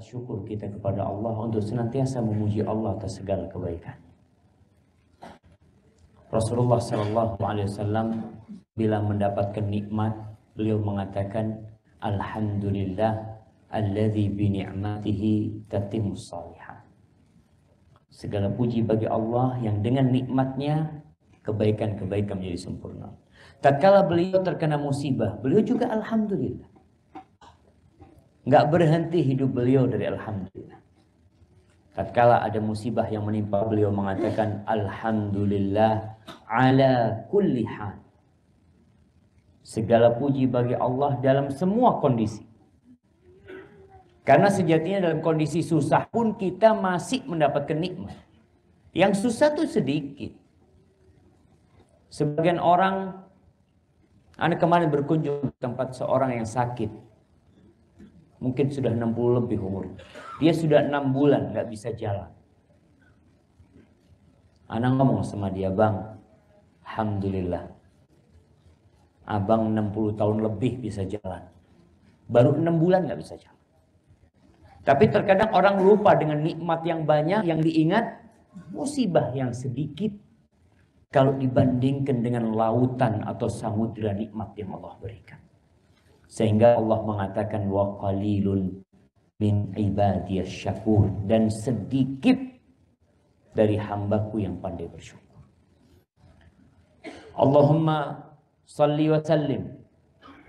rasa syukur kita kepada Allah untuk senantiasa memuji Allah atas segala kebaikan. Rasulullah SAW bila mendapatkan nikmat, beliau mengatakan, Alhamdulillah alladzi bi ni'matihi tatimmus shalihat. Segala puji bagi Allah yang dengan nikmatnya kebaikan-kebaikan menjadi sempurna. Tatkala beliau terkena musibah, beliau juga alhamdulillah. Enggak berhenti hidup beliau dari alhamdulillah. Tatkala ada musibah yang menimpa beliau mengatakan alhamdulillah ala kulli hal. Segala puji bagi Allah dalam semua kondisi. Karena sejatinya dalam kondisi susah pun kita masih mendapatkan nikmat. Yang susah itu sedikit. Sebagian orang, Anda kemarin berkunjung ke tempat seorang yang sakit. Mungkin sudah 60 lebih umur. Dia sudah 6 bulan gak bisa jalan. Anak ngomong sama dia, Bang, alhamdulillah. Abang 60 tahun lebih bisa jalan. Baru 6 bulan gak bisa jalan. Tapi terkadang orang lupa dengan nikmat yang banyak, yang diingat musibah yang sedikit. Kalau dibandingkan dengan lautan atau samudera nikmat yang Allah berikan. Sehingga Allah mengatakan wa qalilun min ibadiyas syakur, dan sedikit dari hambaku yang pandai bersyukur. Allahumma salli wa sallim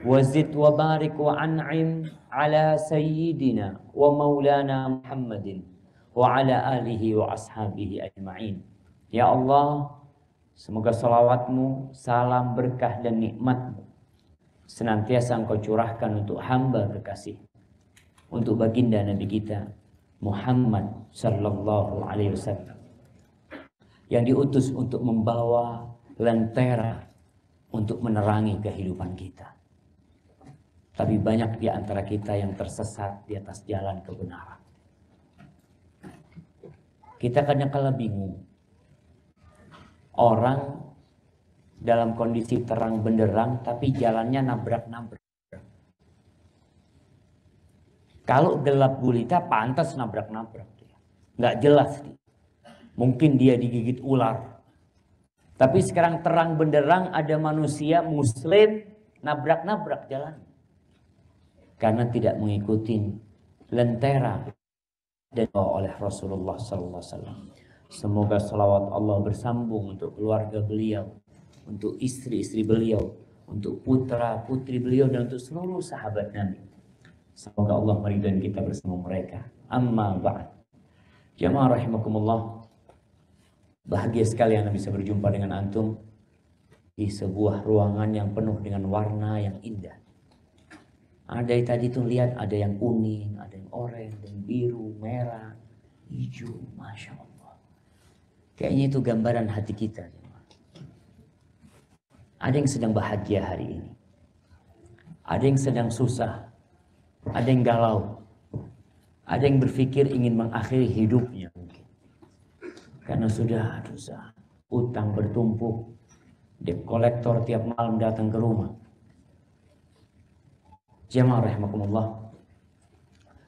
wa zid wa barik wa an'im ala sayyidina wa maulana Muhammadin wa ala alihi wa ashabihi ajma'in. Ya Allah, semoga salawatmu, salam, berkah dan nikmatmu senantiasa Engkau curahkan untuk hamba kekasih, untuk baginda Nabi kita Muhammad sallallahu alaihi wasallam, yang diutus untuk membawa lentera untuk menerangi kehidupan kita. Tapi banyak di antara kita yang tersesat di atas jalan kebenaran. Kita kadang-kala bingung. Orang dalam kondisi terang benderang tapi jalannya nabrak-nabrak. Kalau gelap gulita pantas nabrak-nabrak. Nggak jelas dia. Mungkin dia digigit ular. Tapi sekarang terang benderang ada manusia muslim nabrak-nabrak jalan. Karena tidak mengikuti lentera dan oleh Rasulullah SAW. Semoga salawat Allah bersambung untuk keluarga beliau, untuk istri-istri beliau, untuk putra-putri beliau, dan untuk seluruh sahabat Nabi. Semoga Allah meridai kita bersama mereka. Amma ba'd. Jamaah rahimakumullah. Bahagia sekali Anda bisa berjumpa dengan antum di sebuah ruangan yang penuh dengan warna yang indah. Ada yang tadi tuh lihat, ada yang kuning, ada yang oranye, ada yang biru, merah, hijau, Masya Allah. Kayaknya itu gambaran hati kita. Ada yang sedang bahagia hari ini. Ada yang sedang susah. Ada yang galau. Ada yang berpikir ingin mengakhiri hidupnya mungkin. Karena sudah dosa, utang bertumpuk, debt kolektor tiap malam datang ke rumah. Jamaah rahimakumullah.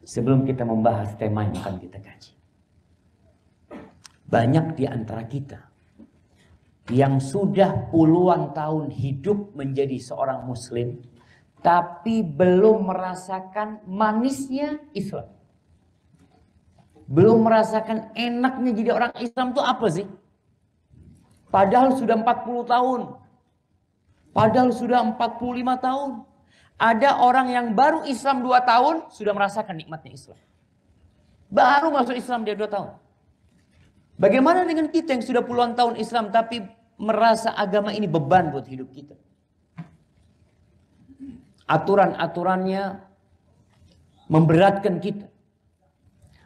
Sebelum kita membahas tema yang akan kita kaji, banyak di antara kita yang sudah puluhan tahun hidup menjadi seorang muslim, tapi belum merasakan manisnya Islam. Belum merasakan enaknya jadi orang Islam itu apa sih? Padahal sudah 40 tahun. Padahal sudah 45 tahun. Ada orang yang baru Islam 2 tahun sudah merasakan nikmatnya Islam. Baru masuk Islam dia 2 tahun. Bagaimana dengan kita yang sudah puluhan tahun Islam tapi merasa agama ini beban buat hidup kita? Aturan-aturannya memberatkan kita.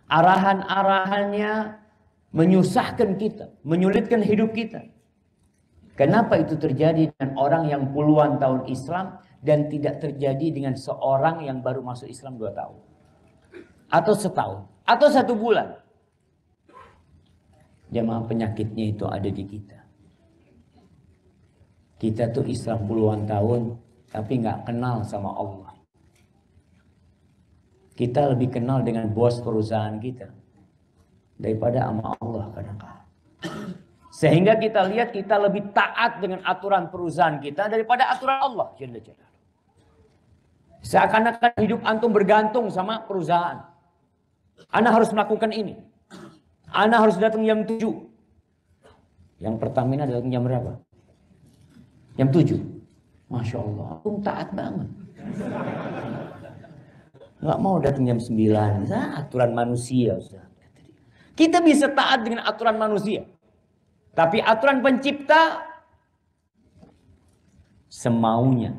Arahan-arahannya menyusahkan kita, menyulitkan hidup kita. Kenapa itu terjadi dengan orang yang puluhan tahun Islam dan tidak terjadi dengan seorang yang baru masuk Islam 2 tahun? Atau setahun? Atau 1 bulan? Jamaah, penyakitnya itu ada di kita. Kita tuh Islam puluhan tahun tapi nggak kenal sama Allah. Kita lebih kenal dengan bos perusahaan kita daripada sama Allah kadang-kadang. Sehingga kita lihat kita lebih taat dengan aturan perusahaan kita daripada aturan Allah. Seakan-akan hidup antum bergantung sama perusahaan. Ana harus melakukan ini. Ana harus datang jam 7. Yang Pertamina datang jam berapa? Jam 7. Masya Allah, antum taat banget. Nggak mau datang jam 9. Nah, aturan manusia. Kita bisa taat dengan aturan manusia. Tapi aturan pencipta semaunya.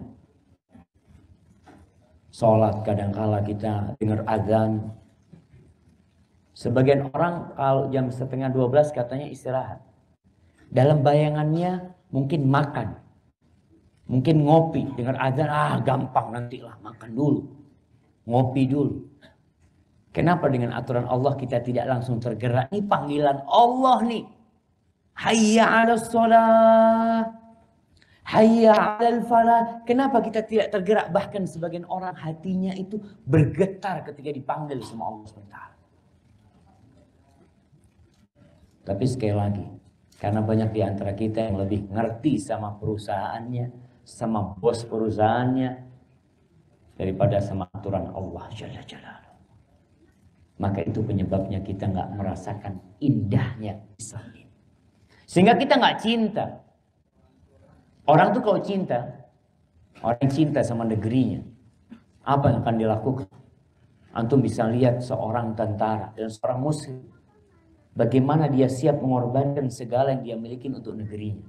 Sholat kadangkala kita dengar azan. Sebagian orang kalau jam 11:30 katanya istirahat. Dalam bayangannya mungkin makan. Mungkin ngopi. Dengar azan, gampang nantilah makan dulu. Ngopi dulu. Kenapa dengan aturan Allah kita tidak langsung tergerak? Ini panggilan Allah nih. Hayya 'alas shalah. Hayya 'alal falah. Kenapa kita tidak tergerak? Bahkan sebagian orang hatinya itu bergetar ketika dipanggil sama Allah SWT. Tapi sekali lagi, karena banyak di antara kita yang lebih ngerti sama perusahaannya, sama bos perusahaannya, daripada sama aturan Allah Jalla Jalaluhu. Maka itu penyebabnya kita nggak merasakan indahnya Islam ini. Sehingga kita nggak cinta. Orang tuh kalau cinta, orang cinta sama negerinya, apa yang akan dilakukan? Antum bisa lihat seorang tentara dan seorang muslim, bagaimana dia siap mengorbankan segala yang dia miliki untuk negerinya.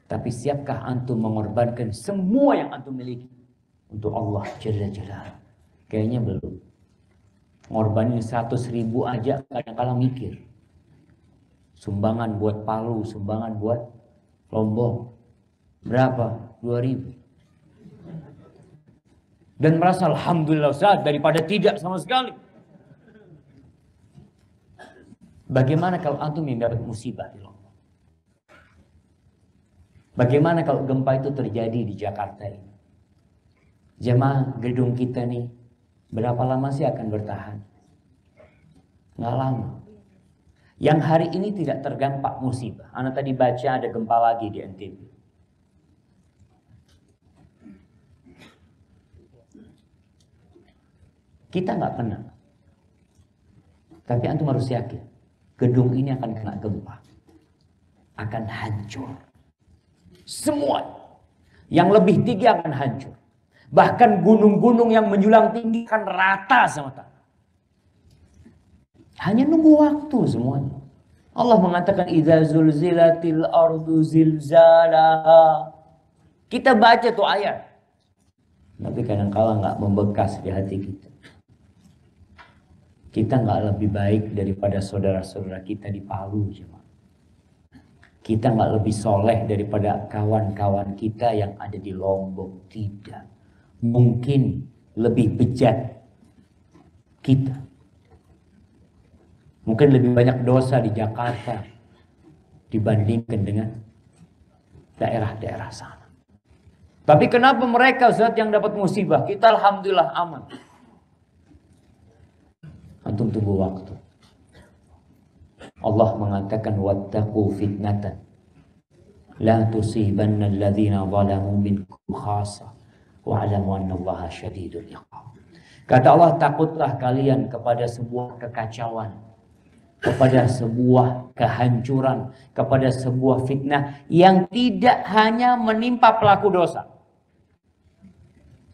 Tapi siapkah antum mengorbankan semua yang antum miliki untuk Allah Jalla Jalaluhu? Kayaknya belum. Ngorbanin 100.000 aja kadang-kadang mikir. Sumbangan buat Palu, sumbangan buat Lombok. Berapa? 2.000. Dan merasa alhamdulillah Ustaz daripada tidak sama sekali. Bagaimana kalau antum yang dapat musibah di Lombok? Bagaimana kalau gempa itu terjadi di Jakarta ini? Jemaah gedung kita nih, berapa lama sih akan bertahan? Nggak lama. Yang hari ini tidak terdampak musibah. Anak tadi baca ada gempa lagi di NTB. Kita nggak kena. Tapi antum harus yakin, gedung ini akan kena gempa. Akan hancur. Semua. Yang lebih tinggi akan hancur. Bahkan gunung-gunung yang menjulang tinggi akan rata sama tanah. Hanya nunggu waktu semuanya. Allah mengatakan idza zulzilatil ardu zilzalaha. Kita baca tuh ayat. Tapi kadang-kala nggak membekas di hati kita. Kita nggak lebih baik daripada saudara-saudara kita di Palu, cuma. Kita nggak lebih soleh daripada kawan-kawan kita yang ada di Lombok, tidak. Mungkin lebih bejat kita. Mungkin lebih banyak dosa di Jakarta dibandingkan dengan daerah-daerah sana. Tapi kenapa mereka Ustaz yang dapat musibah? Kita alhamdulillah aman. Antum tunggu waktu. Allah mengatakan wattaqu fitnatan la tusibanna alladhina zalamu minkum khassa wa'lamu annallaha syadidul iqab. Kata Allah, takutlah kalian kepada sebuah kekacauan, kepada sebuah kehancuran, kepada sebuah fitnah yang tidak hanya menimpa pelaku dosa.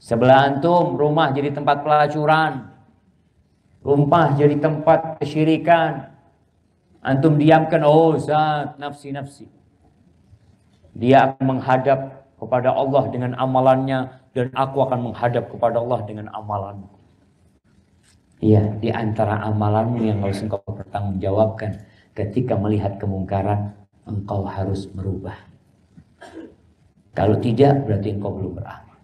Sebelah antum rumah jadi tempat pelacuran, rumah jadi tempat kesyirikan. Antum diamkan, oh Ustaz, nafsi-nafsi. Dia akan menghadap kepada Allah dengan amalannya, dan aku akan menghadap kepada Allah dengan amalanmu. Iya, di antara amalanmu yang harus engkau pertanggungjawabkan ketika melihat kemungkaran, engkau harus merubah. Kalau tidak, berarti engkau belum beramal.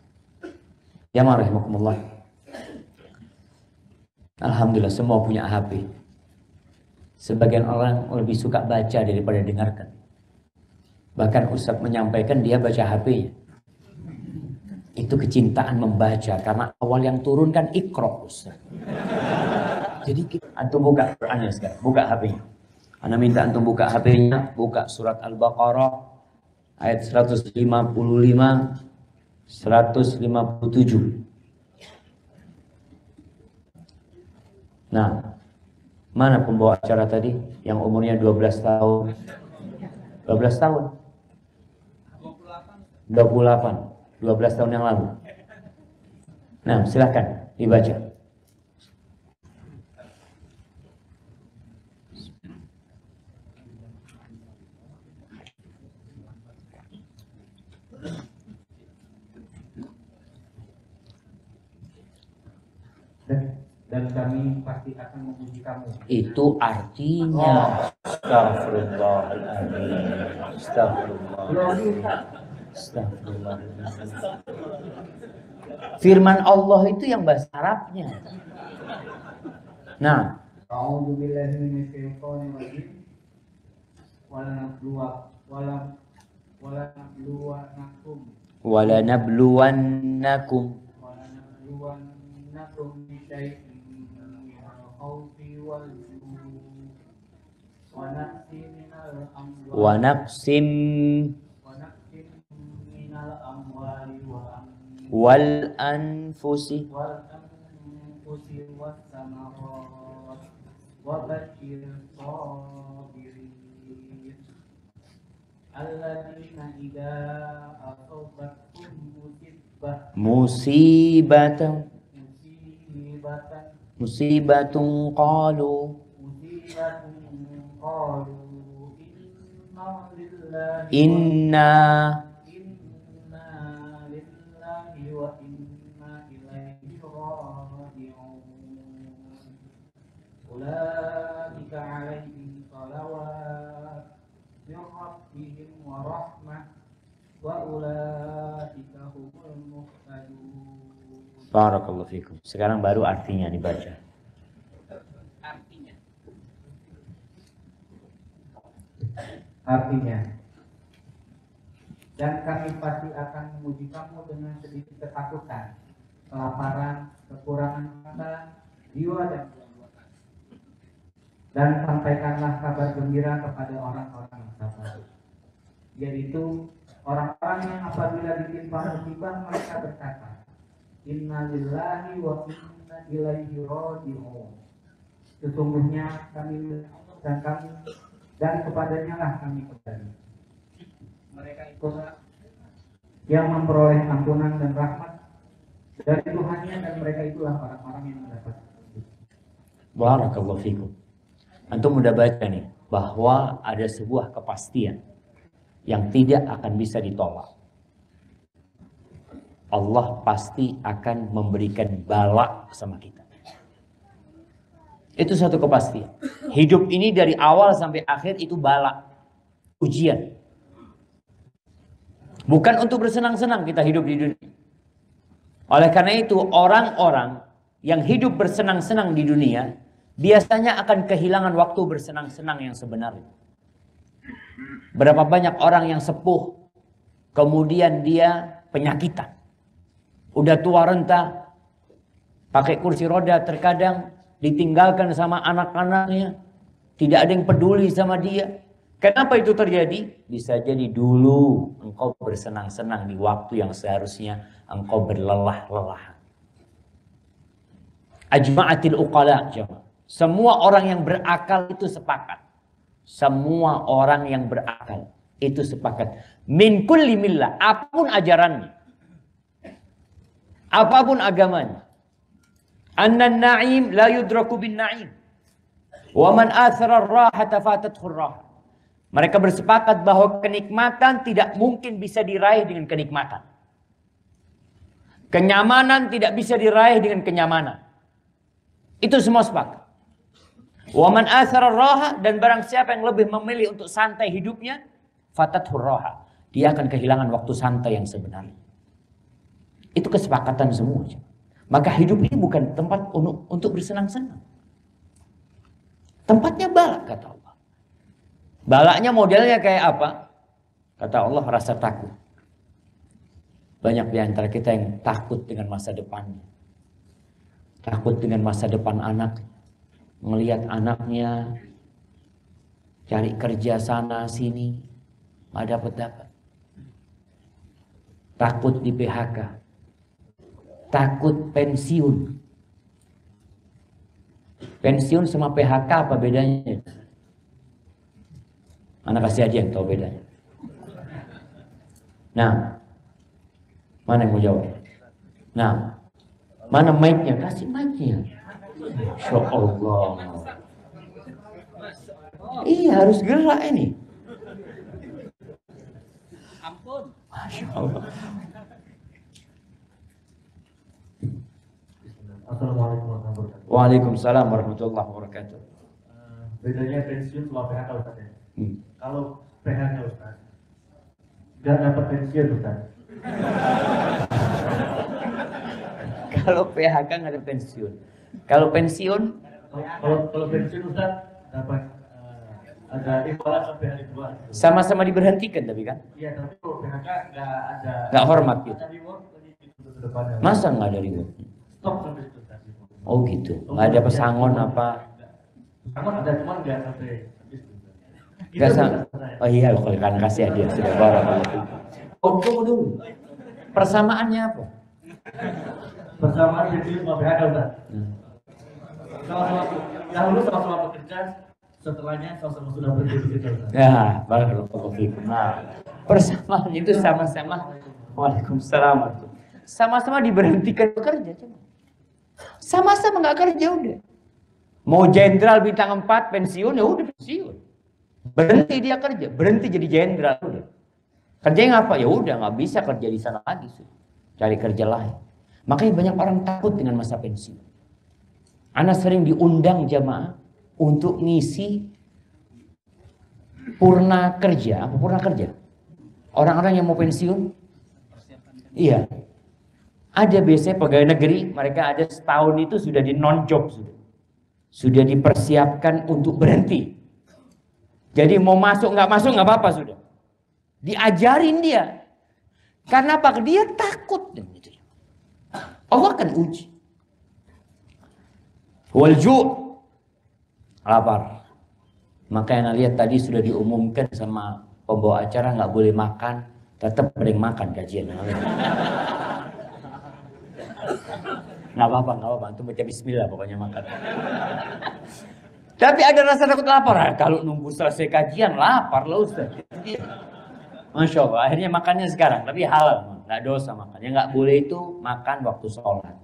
Ya rahimakumullah. Alhamdulillah semua punya HP. Sebagian orang lebih suka baca daripada dengarkan. Bahkan Ustaz menyampaikan dia baca HP-nya. Itu kecintaan membaca, karena awal yang turun kan Iqra, Ustaz. Jadi antum buka Qurannya sekarang, buka HP-nya. Ana minta antum buka HP-nya, buka surat Al-Baqarah ayat 155, 157. Nah, mana pembawa acara tadi yang umurnya 12 tahun? 12 tahun? 28. 12 tahun yang lalu. Nah, silahkan dibaca. Dan kami pasti akan memuji kamu. Itu artinya. Astagfirullahaladzim. Astagfirullah. Firman Allah itu yang bahasa Arabnya. Nah, A'udzu billahi minasyaitonir rajim. walanabluwannakum bisyai'in minal khawfi wal ju'i wa naqsim naqsin minal amwali wal anfusi was samarat wa basyiril sabirin alladzina idza asabatkum musibatun qalu inna lillahi wa inna ilaihi raji'un ulaika 'alaihim shalawat min rabbihim wa rahmah wa ulaika humul muhtadun. Barakallahu fikum. Sekarang baru artinya dibaca. Artinya, dan kami pasti akan memuji kamu dengan sedikit ketakutan, kelaparan, kekurangan mata, jiwa dan perbuatan. Dan sampaikanlah kabar gembira kepada orang-orang yang sabar, yaitu orang-orang yang apabila ditimpa musibah mereka berkata, Inna lillahi wa inna ilaihi raji'un. Sesungguhnya kami dan kepadanya lah kami kembali. Mereka itulah yang memperoleh ampunan dan rahmat dari Tuhannya, dan mereka itulah orang-orang yang mendapat. Barakallahu fikum. Antum udah baca nih bahwa ada sebuah kepastian yang tidak akan bisa ditolak. Allah pasti akan memberikan bala sama kita. Itu satu kepastian. Hidup ini dari awal sampai akhir itu bala, ujian. Bukan untuk bersenang-senang kita hidup di dunia. Oleh karena itu orang-orang yang hidup bersenang-senang di dunia biasanya akan kehilangan waktu bersenang-senang yang sebenarnya. Berapa banyak orang yang sepuh kemudian dia penyakitan. Udah tua renta, pakai kursi roda, terkadang ditinggalkan sama anak-anaknya, tidak ada yang peduli sama dia. Kenapa itu terjadi? Bisa jadi dulu engkau bersenang-senang di waktu yang seharusnya engkau berlelah-lelah. Ajma'atil uqala, jemaah. Semua orang yang berakal itu sepakat. Semua orang yang berakal itu sepakat. Min kulli millah, apapun ajarannya, apapun agamanya. Annan na'im la yudraku bin na'im. Wa man athara ar-rahata fatathu ar-raha. Mereka bersepakat bahwa kenikmatan tidak mungkin bisa diraih dengan kenikmatan. Kenyamanan tidak bisa diraih dengan kenyamanan. Itu semua sepakat. Wa man athara ar-raha, dan barang siapa yang lebih memilih untuk santai hidupnya, fatathu ar-raha. Dia akan kehilangan waktu santai yang sebenarnya. Itu kesepakatan semua. Maka hidup ini bukan tempat untuk bersenang-senang. Tempatnya bala, kata Allah. Balanya modelnya kayak apa? Kata Allah, rasa takut. Banyak di antara kita yang takut dengan masa depannya. Takut dengan masa depan anak. Melihat anaknya cari kerja sana sini, nggak dapat. Takut di PHK. Takut pensiun. Pensiun sama PHK apa bedanya? Anak kasih aja yang tahu bedanya. Nah, mana yang mau jawab? Nah, mana mic-nya? Kasih mic-nya. Masya Allah. Iya, harus gerak ini. Ampun. Masya Allah. Assalamualaikum warahmatullahi wabarakatuh. Waalaikumsalam warahmatullahi wabarakatuh. Bedanya pensiun sama PHK Ustaz ya? Kalau PHK Ustaz, nggak dapat pensiun Ustaz. Kalau PHK nggak ada pensiun. Kalau pensiun, Kalau pensiun Ustaz dapat ada imbalan sampai hari tua. sama-sama diberhentikan tapi kan? Iya, tapi kalau PHK nggak ada. Nggak hormat gitu. Ada reward lagi gitu ke depannya. Masa nggak ada reward? Stop sampai situ Ustaz. Oh gitu. Nggak ada pesangon apa? Pesangon ada, cuman nggak sampai habis. Nggak Oh iya, kalau kan kasih hadiah sudah barakallahu. Oh tunggu dulu. Persamaannya apa? Persamaan pensiun sama PHK Ustaz. Sama-sama dahulu sama-sama bekerja, setelahnya sama-sama sudah berhenti bekerja Ustaz. Ya, barakallahu fiikum. Nah, persamaan itu sama-sama. Waalaikumsalam. Sama-sama diberhentikan bekerja cuma. Sama-sama nggak kerja udah. Mau jenderal bintang 4 pensiun ya udah pensiun. Berhenti dia kerja, berhenti jadi jenderal udah. Kerjanya apa? Ya udah nggak bisa kerja di sana lagi sih. Cari kerja lain. Makanya banyak orang takut dengan masa pensiun. Ana sering diundang jamaah untuk ngisi purna kerja. Apa purna kerja? Orang-orang yang mau pensiun. Iya. Ada biasanya pegawai negeri, mereka ada setahun itu sudah di non-job sudah dipersiapkan untuk berhenti. Jadi mau masuk nggak apa-apa sudah. Diajarin dia. Karena apa? Dia takut. Allah akan uji. Walju' lapar. Makanya lihat tadi sudah diumumkan sama pembawa acara nggak boleh makan, tetap bering makan kajian. Nggak apa-apa. Itu baca bismillah pokoknya makan. Tapi ada rasa takut lapar. Kalau nunggu selesai kajian lapar lah Ustaz. Masya Allah. Akhirnya makannya sekarang. Tapi halal. Nggak dosa makan. Yang nggak boleh itu makan waktu sholat.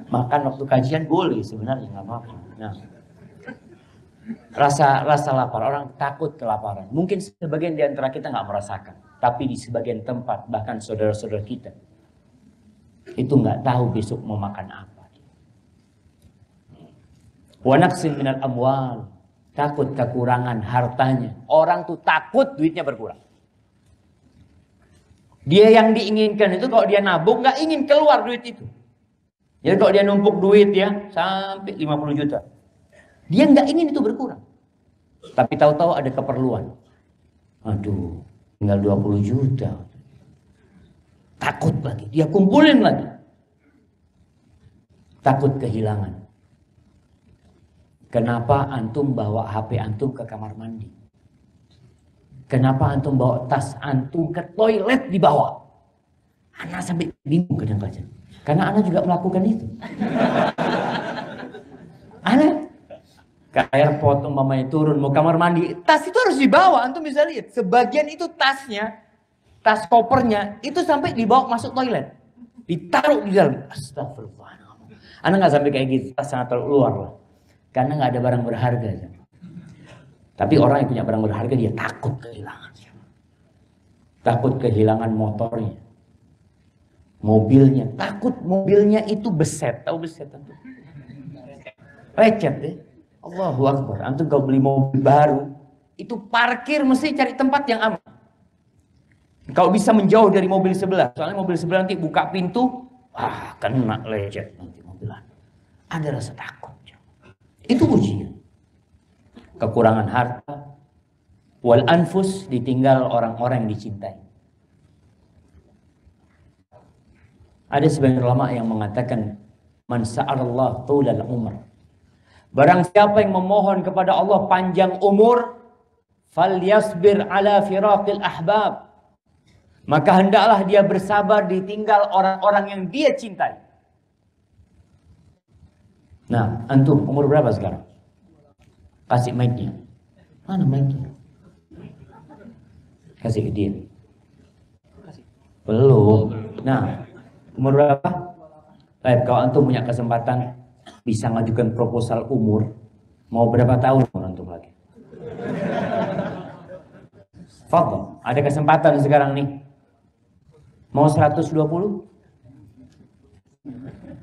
Makan waktu kajian boleh sebenarnya nggak apa-apa. Nah, rasa lapar. Orang takut kelaparan. Mungkin sebagian di antara kita nggak merasakan. Tapi di sebagian tempat bahkan saudara-saudara kita itu nggak tahu besok mau makan apa. Wa naqsin minal amwal, takut kekurangan hartanya. Orang tuh takut duitnya berkurang. Dia yang diinginkan itu kalau dia nabung nggak ingin keluar duit itu. Jadi kalau dia numpuk duit ya sampai 50 juta. Dia nggak ingin itu berkurang. Tapi tahu-tahu ada keperluan. Aduh, tinggal 20 juta. Takut lagi, dia kumpulin lagi. Takut kehilangan. Kenapa antum bawa HP antum ke kamar mandi? Kenapa antum bawa tas antum ke toilet dibawa? Anak sampai bingung kadang-kadang. Karena anak juga melakukan itu. Anak ke airport umpamanya turun mau kamar mandi, tas itu harus dibawa. Antum bisa lihat, sebagian itu tasnya, tas kopernya itu sampai dibawa masuk toilet, ditaruh di dalam. Astagfirullah. Anak nggak sampai kayak gitu, tas sangat terlalu luar lah. Karena nggak ada barang berharga. Tapi orang yang punya barang berharga dia takut kehilangan. Takut kehilangan motornya, mobilnya. Takut mobilnya itu beset. Tahu beset antum? Lecet deh. Allahu Akbar. Antum kalau beli mobil baru, itu parkir mesti cari tempat yang aman. Kalau bisa menjauh dari mobil sebelah. Soalnya mobil sebelah nanti buka pintu, kena lecet nanti mobilan. Ada rasa takut. Itu ujian. Kekurangan harta. Wal anfus, ditinggal orang-orang yang dicintai. Ada sebagian ulama yang mengatakan man sa'alallah tulal umr. Barang siapa yang memohon kepada Allah panjang umur, falyasbir ala firaqil ahbab. Maka hendaklah dia bersabar ditinggal orang-orang yang dia cintai. Nah, antum umur berapa sekarang? Kasih mic-nya. Mana mic-nya? Kasih ke dia. Belum. Nah, umur berapa? Baik, kalau antum punya kesempatan bisa ngajukan proposal umur, mau berapa tahun antum lagi? Fadhol, ada kesempatan sekarang nih. Mau 120?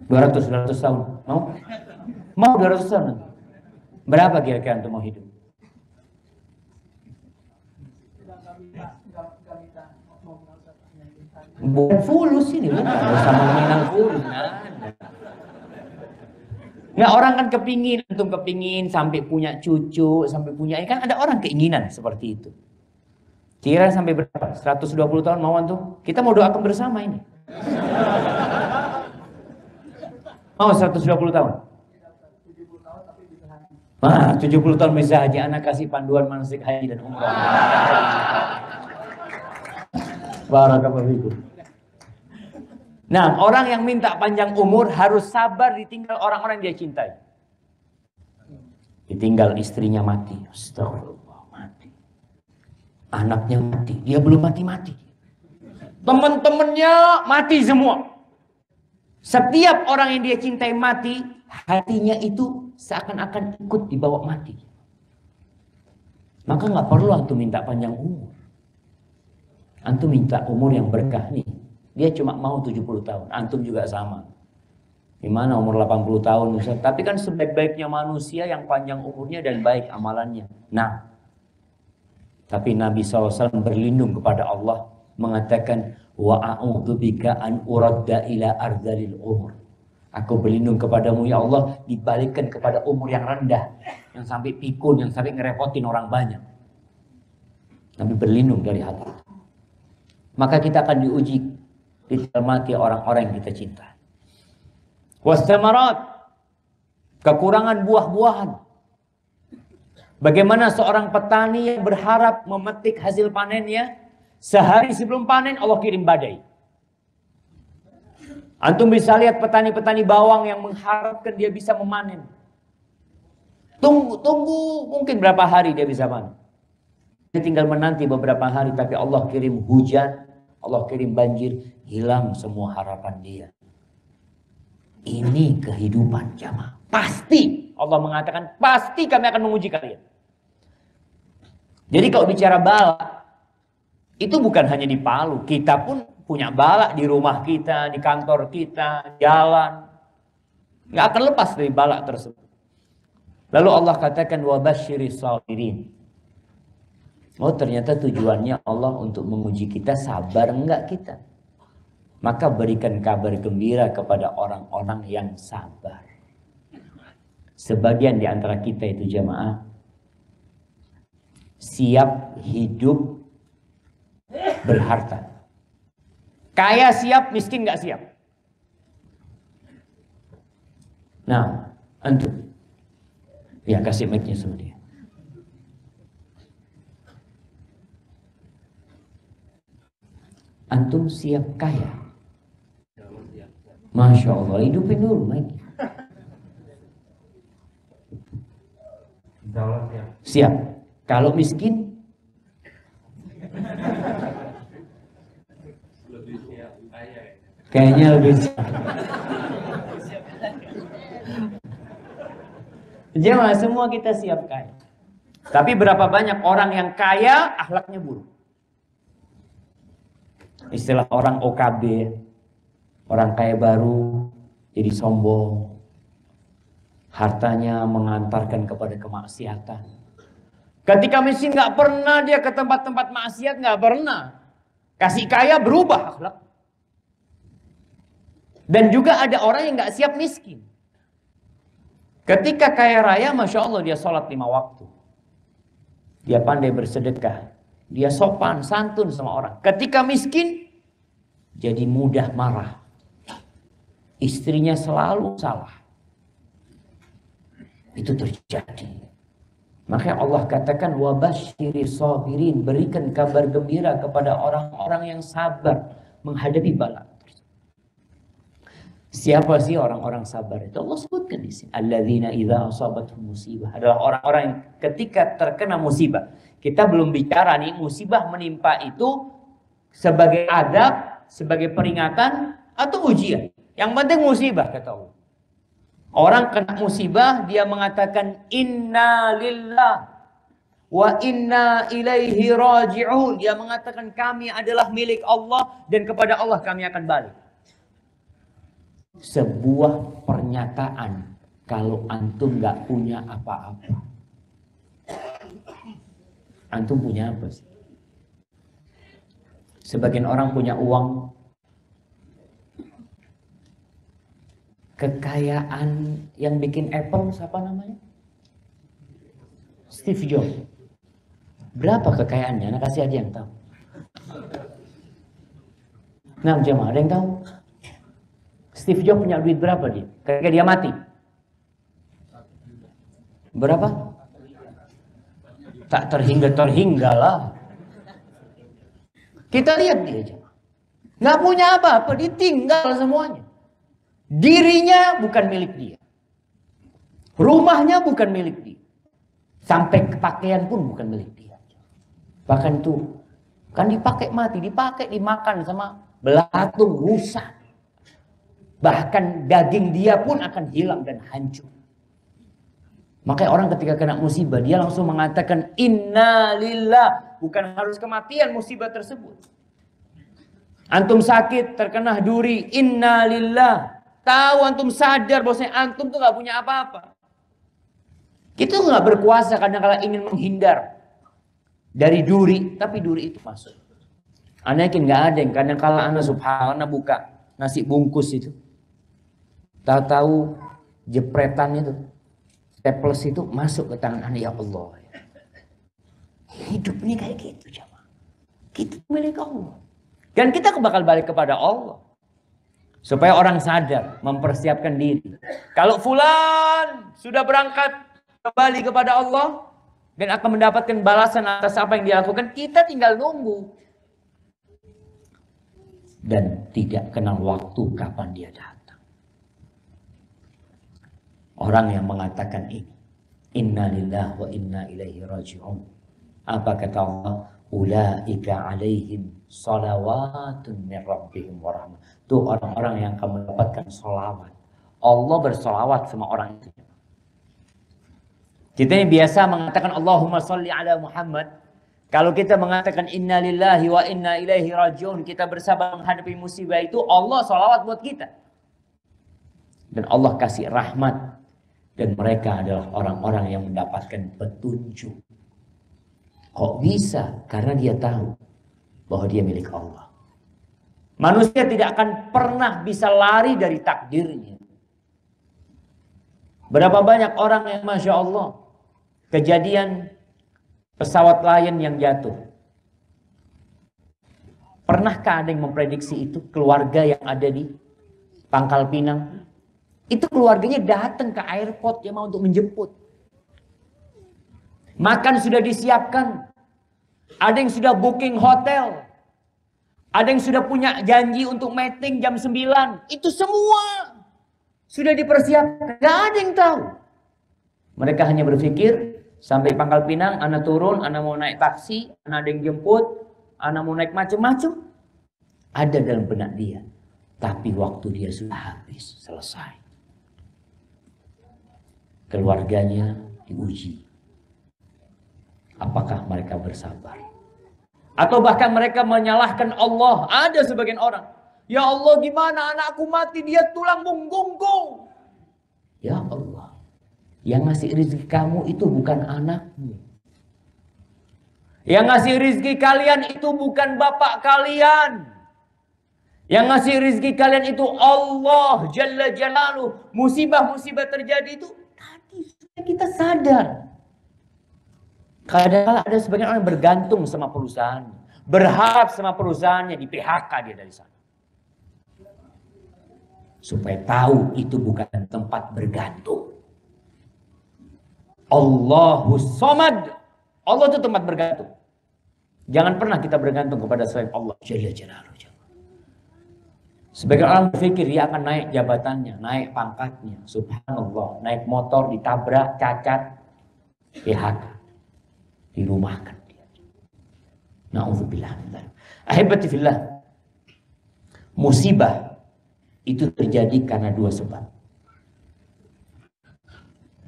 200 tahun. Mau? Mau 200 tahun. Berapa kira-kira antum mau hidup? Bukan fulus ini, bukan sama menang fulus. Nah, orang kan kepingin, antum kepingin sampai punya cucu, sampai punya ini kan ada orang keinginan seperti itu. Kira sampai berapa? 120 tahun mau antum? Kita mau doakan bersama ini. Mau 120 tahun? 70 tahun bisa haji. Anak kasih panduan manasik haji dan umrah. Barakallahu fikum. Nah, orang yang minta panjang umur harus sabar ditinggal orang-orang yang dia cintai. Ditinggal istrinya mati. Astagfirullah, mati. Anaknya mati. Dia belum mati-mati. Teman-temannya mati semua. Setiap orang yang dia cintai mati, hatinya itu seakan-akan ikut dibawa mati. Maka nggak perlu antum minta panjang umur. Antum minta umur yang berkah nih. Dia cuma mau 70 tahun. Antum juga sama. Gimana umur 80 tahun Ustaz? Tapi kan sebaik-baiknya manusia yang panjang umurnya dan baik amalannya. Nah, tapi Nabi SAW berlindung kepada Allah. Mengatakan, wa a'udzubika an uradda ila ardalil umur. Aku berlindung kepadamu ya Allah, dibalikkan kepada umur yang rendah. Yang sampai pikun, yang sampai ngerepotin orang banyak. Nabi berlindung dari hal itu. Maka kita akan diuji mati orang-orang yang kita cinta. Wasamarat, kekurangan buah-buahan. Bagaimana seorang petani yang berharap memetik hasil panennya, sehari sebelum panen Allah kirim badai. Antum bisa lihat petani-petani bawang yang mengharapkan dia bisa memanen. Tunggu mungkin berapa hari dia bisa panen. Dia tinggal menanti beberapa hari, tapi Allah kirim hujan, Allah kirim banjir, hilang semua harapan dia. Ini kehidupan jamaah. Pasti Allah mengatakan, pasti kami akan menguji kalian. Jadi kalau bicara bala, itu bukan hanya di Palu. Kita pun punya bala di rumah kita, di kantor kita, jalan. Nggak akan lepas dari bala tersebut. Lalu Allah katakan, wabasyiris sabirin. Oh, ternyata tujuannya Allah untuk menguji kita, sabar enggak kita. Maka berikan kabar gembira kepada orang-orang yang sabar. Sebagian di antara kita itu jamaah siap hidup berharta. Kaya siap, miskin enggak siap. Nah, antum. Ya, kasih mic-nya sama dia. Antum siap kaya? Masya Allah, hidupin dulu Mike. Siap. Kalau miskin? Kayaknya lebih siap. Jemaah, semua kita siap kaya. Tapi berapa banyak orang yang kaya, akhlaknya buruk. Istilah orang OKB, orang kaya baru, jadi sombong. Hartanya mengantarkan kepada kemaksiatan. Ketika miskin gak pernah dia ke tempat-tempat maksiat, gak pernah. Kasih kaya berubah akhlak. Dan juga ada orang yang gak siap miskin. Ketika kaya raya, Masya Allah dia sholat 5 waktu. Dia pandai bersedekah. Dia sopan, santun sama orang. Ketika miskin, jadi mudah marah. istrinya selalu salah. Itu terjadi. Makanya Allah katakan wabashiri sabirin, berikan kabar gembira kepada orang-orang yang sabar menghadapi bala. Siapa sih orang-orang sabar itu? Allah sebutkan di sini. Alladzina idza asabatuhum musibah, adalah orang-orang yang ketika terkena musibah. Kita belum bicara nih musibah menimpa itu sebagai adab, sebagai peringatan atau ujian. Yang penting musibah kata Allah. Orang kena musibah, dia mengatakan inna lillah wa inna ilaihi raji'un. Dia mengatakan kami adalah milik Allah dan kepada Allah kami akan balik. Sebuah pernyataan kalau antum nggak punya apa-apa. Antum punya apa sih? Sebagian orang punya uang. Kekayaan yang bikin Apple siapa namanya? Steve Jobs. Berapa kekayaannya? Nah, kasih aja yang tahu. Nah, jemaah ada yang tahu? Steve Jobs punya duit berapa dia? Ketika dia mati? Berapa? Tak terhingga lah. Kita lihat dia aja. Nggak punya apa-apa, ditinggal semuanya. Dirinya bukan milik dia. Rumahnya bukan milik dia. Sampai pakaian pun bukan milik dia. Bahkan itu kan dipakai mati, dipakai dimakan sama belatung, rusak. Bahkan daging dia pun akan hilang dan hancur. Makanya orang ketika kena musibah dia langsung mengatakan inna lillah. Bukan harus kematian musibah tersebut. Antum sakit terkena duri, inna lillah. Tahu antum sadar bahwasanya antum tuh nggak punya apa-apa. Kita nggak berkuasa kadang-kadang ingin menghindar dari duri, tapi duri itu masuk. Anda yakin nggak ada yang kadang-kadang anda subhanallah buka nasi bungkus itu, tahu-tahu jepretan itu, staples itu masuk ke tangan anda, ya Allah. Hidup ini kayak gitu jemaah. Kita milik Allah. Dan kita bakal balik kepada Allah. Supaya orang sadar, mempersiapkan diri. Kalau fulan sudah berangkat kembali kepada Allah dan akan mendapatkan balasan atas apa yang dia lakukan, kita tinggal nunggu. Dan tidak kenal waktu kapan dia datang. Orang yang mengatakan ini, inna lillahi wa inna ilaihi raji'un. Apa kata Allah? Ulaika alaihim salawatun min rabbihim wa rahmah. Itu orang-orang yang akan mendapatkan salawat. Allah bersalawat sama orang itu. Kita ini biasa mengatakan Allahumma salli ala Muhammad. Kalau kita mengatakan inna lillahi wa inna ilaihi raji'un, kita bersabar menghadapi musibah itu, Allah salawat buat kita. Dan Allah kasih rahmat. Dan mereka adalah orang-orang yang mendapatkan petunjuk. Kok bisa? Karena dia tahu bahwa dia milik Allah. Manusia tidak akan pernah bisa lari dari takdirnya. Berapa banyak orang yang Masya Allah, kejadian pesawat Lion yang jatuh. Pernahkah ada yang memprediksi itu? Keluarga yang ada di Pangkal Pinang. Itu keluarganya datang ke airport yang mau untuk menjemput. Makan sudah disiapkan. Ada yang sudah booking hotel. Ada yang sudah punya janji untuk meeting jam 9. Itu semua sudah dipersiapkan. Gak ada yang tahu. Mereka hanya berpikir sampai Pangkal Pinang, anak turun, anak mau naik taksi, anak ada yang jemput, anak mau naik macam-macam. Ada dalam benak dia. Tapi waktu dia sudah habis, selesai. Keluarganya diuji. Apakah mereka bersabar? Atau bahkan mereka menyalahkan Allah. Ada sebagian orang. Ya Allah, gimana anakku mati, dia tulang punggungku. Ya Allah, yang ngasih rezeki kamu itu bukan anakmu. Yang ngasih rezeki kalian itu bukan bapak kalian. Yang ngasih rezeki kalian itu Allah Jalla Jalaluh. Musibah-musibah terjadi itu tadi sudah kita sadar. Kadang-kadang ada sebagian orang yang bergantung sama perusahaan, berharap sama perusahaannya, di PHK dia dari sana. Supaya tahu itu bukan tempat bergantung. Allahus Somad. Allah itu tempat bergantung. Jangan pernah kita bergantung kepada selain Allah Jalla Jalaluhu. Sebagian orang berpikir dia akan naik jabatannya, naik pangkatnya. Subhanallah, naik motor ditabrak, cacat, PHK, dirumahkan dia. Na'udzubillah. Ahibati fillah. Musibah itu terjadi karena dua sebab.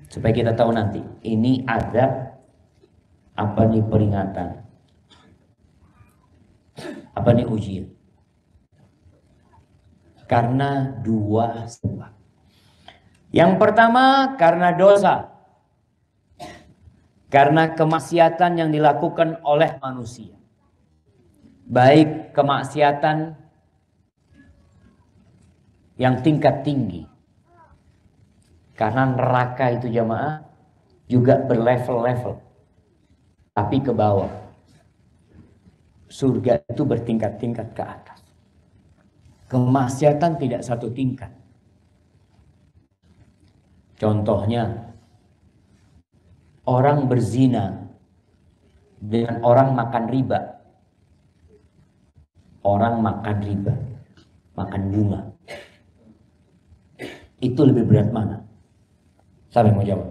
Supaya kita tahu nanti, ini ada apa nih peringatan, apa nih ujian. Karena dua sebab. Yang pertama karena dosa. Karena kemaksiatan yang dilakukan oleh manusia. Baik kemaksiatan yang tingkat tinggi. Karena neraka itu jamaah juga berlevel-level. Tapi ke bawah. Surga itu bertingkat-tingkat ke atas. Kemaksiatan tidak satu tingkat. Contohnya, orang berzina dengan orang makan riba. Orang makan riba, makan bunga. Itu lebih berat mana? Siapa yang mau jawab?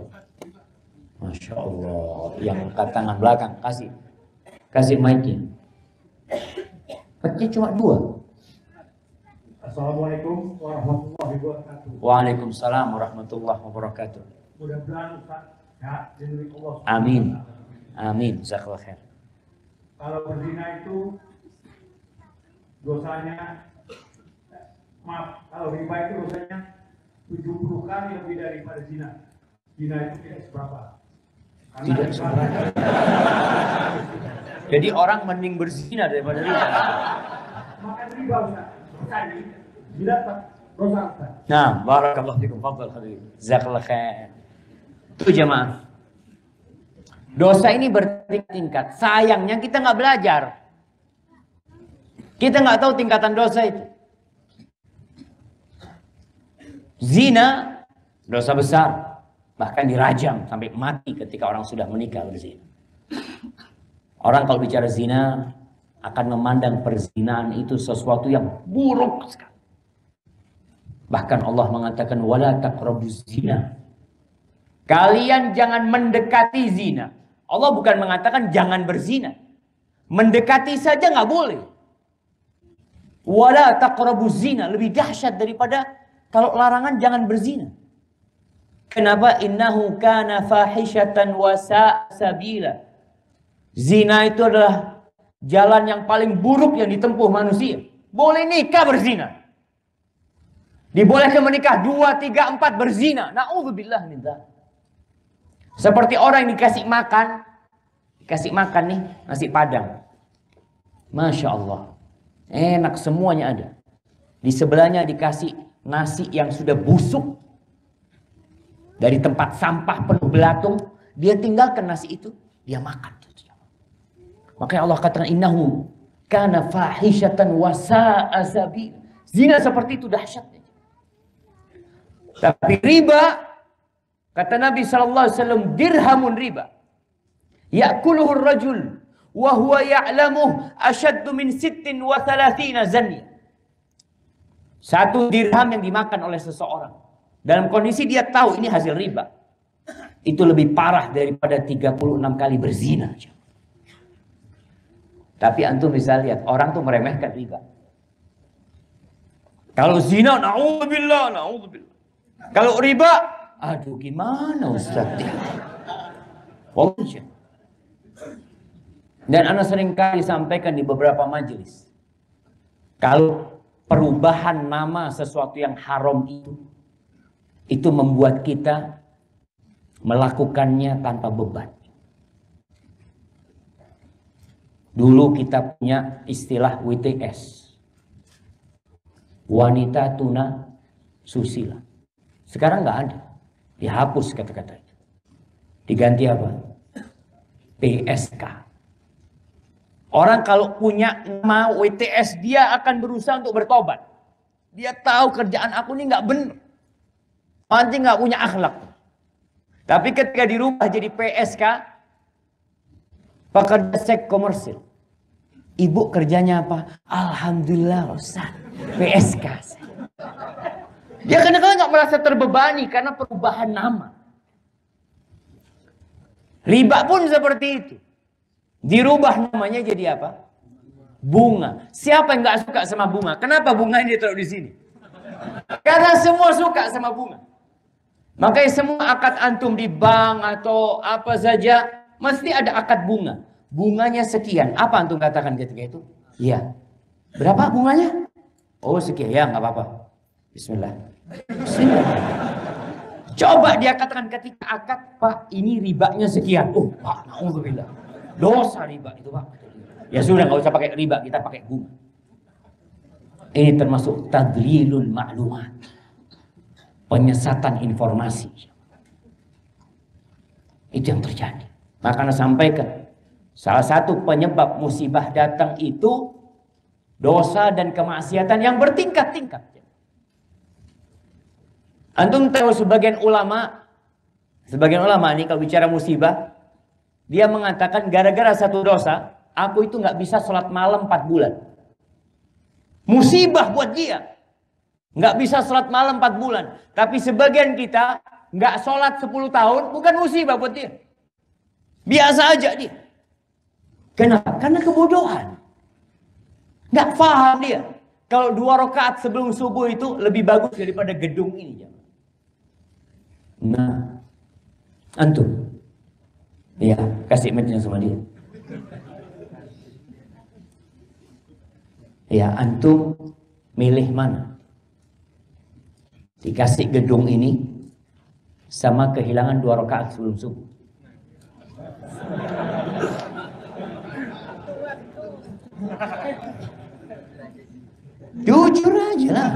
Masya Allah. Yang angkat tangan belakang, kasih mic-nya. Pecah cuma dua. Assalamualaikum warahmatullahi wabarakatuh. Waalaikumsalam warahmatullahi wabarakatuh. Mudah-mudahan Ustaz ya, diberi Allah. Amin. Amin. Jazakallah khair. Kalau berzina itu dosanya, maaf, kalau riba itu dosanya 70 kali lebih daripada zina. Zina itu tidak seberapa. Tidak seberapa. Jadi orang mending berzina daripada riba. Makan riba Ustaz. Sekali, zina tak dosa Ustaz. Nah, barakallahu fikum, fadhal habib. Jazakallah khair. Itu jamaah. Dosa ini bertingkat-tingkat. Sayangnya kita nggak belajar. Kita nggak tahu tingkatan dosa itu. Zina, dosa besar. Bahkan dirajam sampai mati ketika orang sudah menikah berzina. Orang kalau bicara zina akan memandang perzinaan itu sesuatu yang buruk sekali. Bahkan Allah mengatakan wala taqrabuz zina. Kalian jangan mendekati zina. Allah bukan mengatakan jangan berzina. Mendekati saja nggak boleh. Wala taqrabuz zina lebih dahsyat daripada kalau larangan jangan berzina. Kenapa? Innahu kana fahishatan wa sa'a sabila. Zina itu adalah jalan yang paling buruk yang ditempuh manusia. Boleh nikah berzina. Dibolehkan menikah 2, 3, 4 berzina. Na'udzubillah min dzalik. Seperti orang yang dikasih makan nih nasi padang. Masya Allah. Enak semuanya ada. Di sebelahnya dikasih nasi yang sudah busuk. Dari tempat sampah penuh belatung. Dia tinggalkan nasi itu. Dia makan. Makanya Allah katakan innahu kana fahishatan wa sa'a sabil. Zina seperti itu dahsyatnya. Tapi riba, kata Nabi SAW, dirhamun riba. Ya'kuluhu ar-rajul wa huwa ya'lamuh ashaddu min 36 zanya. Satu dirham yang dimakan oleh seseorang. Dalam kondisi dia tahu ini hasil riba. Itu lebih parah daripada 36 kali berzina. Tapi antum bisa lihat, orang tuh meremehkan riba. Kalau zina, na'udzubillah. Kalau riba, aduh gimana Ustaz? Dan ana sering kali sampaikan di beberapa majelis. Kalau perubahan nama sesuatu yang haram itu membuat kita melakukannya tanpa beban. Dulu kita punya istilah WTS. Wanita tuna susila. Sekarang nggak ada. Dihapus kata-kata itu. Diganti apa? PSK. Orang kalau punya nama WTS dia akan berusaha untuk bertobat. Dia tahu kerjaan aku ini nggak benar. Nanti nggak punya akhlak. Tapi ketika dirubah jadi PSK, pekerja seks komersil. Ibu kerjanya apa? Alhamdulillah Ustaz, PSK. Dia kadang-kadang nggak merasa terbebani karena perubahan nama. Riba pun seperti itu. Dirubah namanya jadi apa? Bunga. Siapa yang nggak suka sama bunga? Kenapa bunga ini ditaruh di sini? Karena semua suka sama bunga. Makanya semua akad antum di bank atau apa saja mesti ada akad bunga. Bunganya sekian. Apa antum katakan ketika itu? Iya. Berapa bunganya? Oh sekian. Ya nggak apa-apa. Bismillah. Bismillah. Coba dia katakan ketika akad, Pak ini ribanya sekian. Oh Pak, na'udzubillah. Dosa riba itu Pak. Ya sudah nggak usah pakai riba, kita pakai bunga. Ini termasuk tadlilul ma'lumat. Penyesatan informasi. Itu yang terjadi. Makanya sampaikan. Salah satu penyebab musibah datang itu dosa dan kemaksiatan yang bertingkat-tingkat. Antum tahu sebagian ulama ini kalau bicara musibah, dia mengatakan gara-gara satu dosa, aku itu nggak bisa sholat malam 4 bulan. Musibah buat dia. Nggak bisa sholat malam 4 bulan. Tapi sebagian kita nggak sholat 10 tahun, bukan musibah buat dia. Biasa aja dia. Kenapa? Karena kebodohan. Nggak paham dia. Kalau 2 rakaat sebelum subuh itu lebih bagus daripada gedung ini. Nah, antum. Ya, kasih matchnya sama dia. Ya, antum milih mana? Dikasih gedung ini sama kehilangan 2 rakaat sebelum subuh. Jujur aja lah.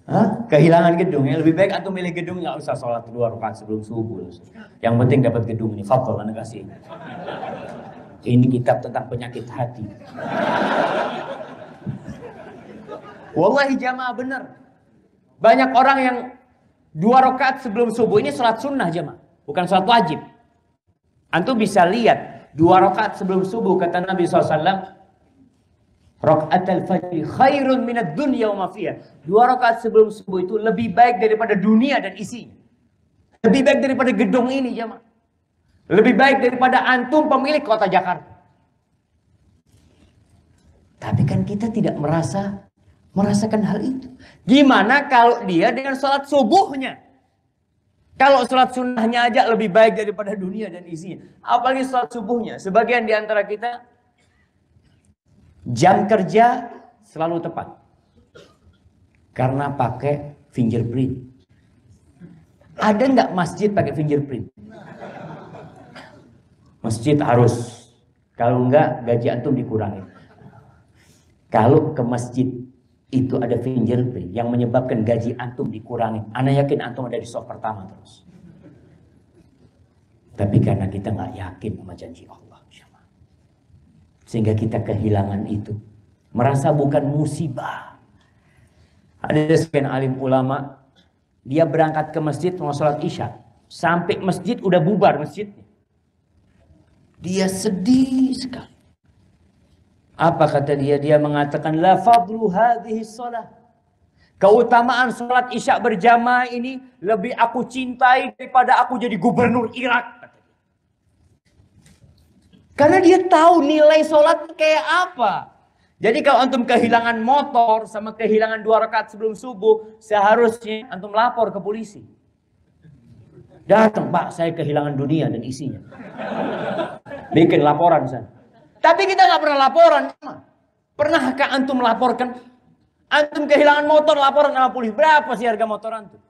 Hah? Kehilangan gedung ya. Lebih baik antum milih gedung, nggak usah sholat 2 rakaat sebelum subuh. Yang penting dapat gedung ini. Fadhol, anda kasih. Ini kitab tentang penyakit hati. Wallahi jamaah benar. Banyak orang yang 2 rakaat sebelum subuh ini sholat sunnah jamaah, bukan sholat wajib. Antum bisa lihat 2 rakaat sebelum subuh kata Nabi SAW. Rakaatul fajri khairun minad dunya wa ma fiha. 2 rakaat sebelum subuh itu lebih baik daripada dunia dan isinya. Lebih baik daripada gedung ini jemaah. Lebih baik daripada antum pemilik kota Jakarta. Tapi kan kita tidak merasakan hal itu. Gimana kalau dia dengan sholat subuhnya? Kalau sholat sunnahnya aja lebih baik daripada dunia dan isinya. Apalagi sholat subuhnya. Sebagian di antara kita jam kerja selalu tepat. Karena pakai fingerprint. Ada nggak masjid pakai fingerprint? Masjid harus. Kalau enggak gaji antum dikurangi. Kalau ke masjid itu ada fingerprint yang menyebabkan gaji antum dikurangi. Ana yakin antum ada di saf pertama terus. Tapi karena kita nggak yakin sama janji Allah. Sehingga kita kehilangan itu. Merasa bukan musibah. Ada sebagian alim ulama. Dia berangkat ke masjid mau sholat isya. Sampai masjid udah bubar masjidnya. Dia sedih sekali. Apa kata dia? Dia mengatakan la fadlu hadhihi shalah. Keutamaan sholat isya berjamaah ini lebih aku cintai daripada aku jadi gubernur Irak. Karena dia tahu nilai sholat kayak apa. Jadi kalau antum kehilangan motor sama kehilangan 2 rakaat sebelum subuh, seharusnya antum lapor ke polisi. Datang, Pak, saya kehilangan dunia dan isinya. Bikin laporan sana. Tapi kita nggak pernah laporan. Pernahkah antum melaporkan? Antum kehilangan motor, laporan sama polisi. Berapa sih harga motor antum?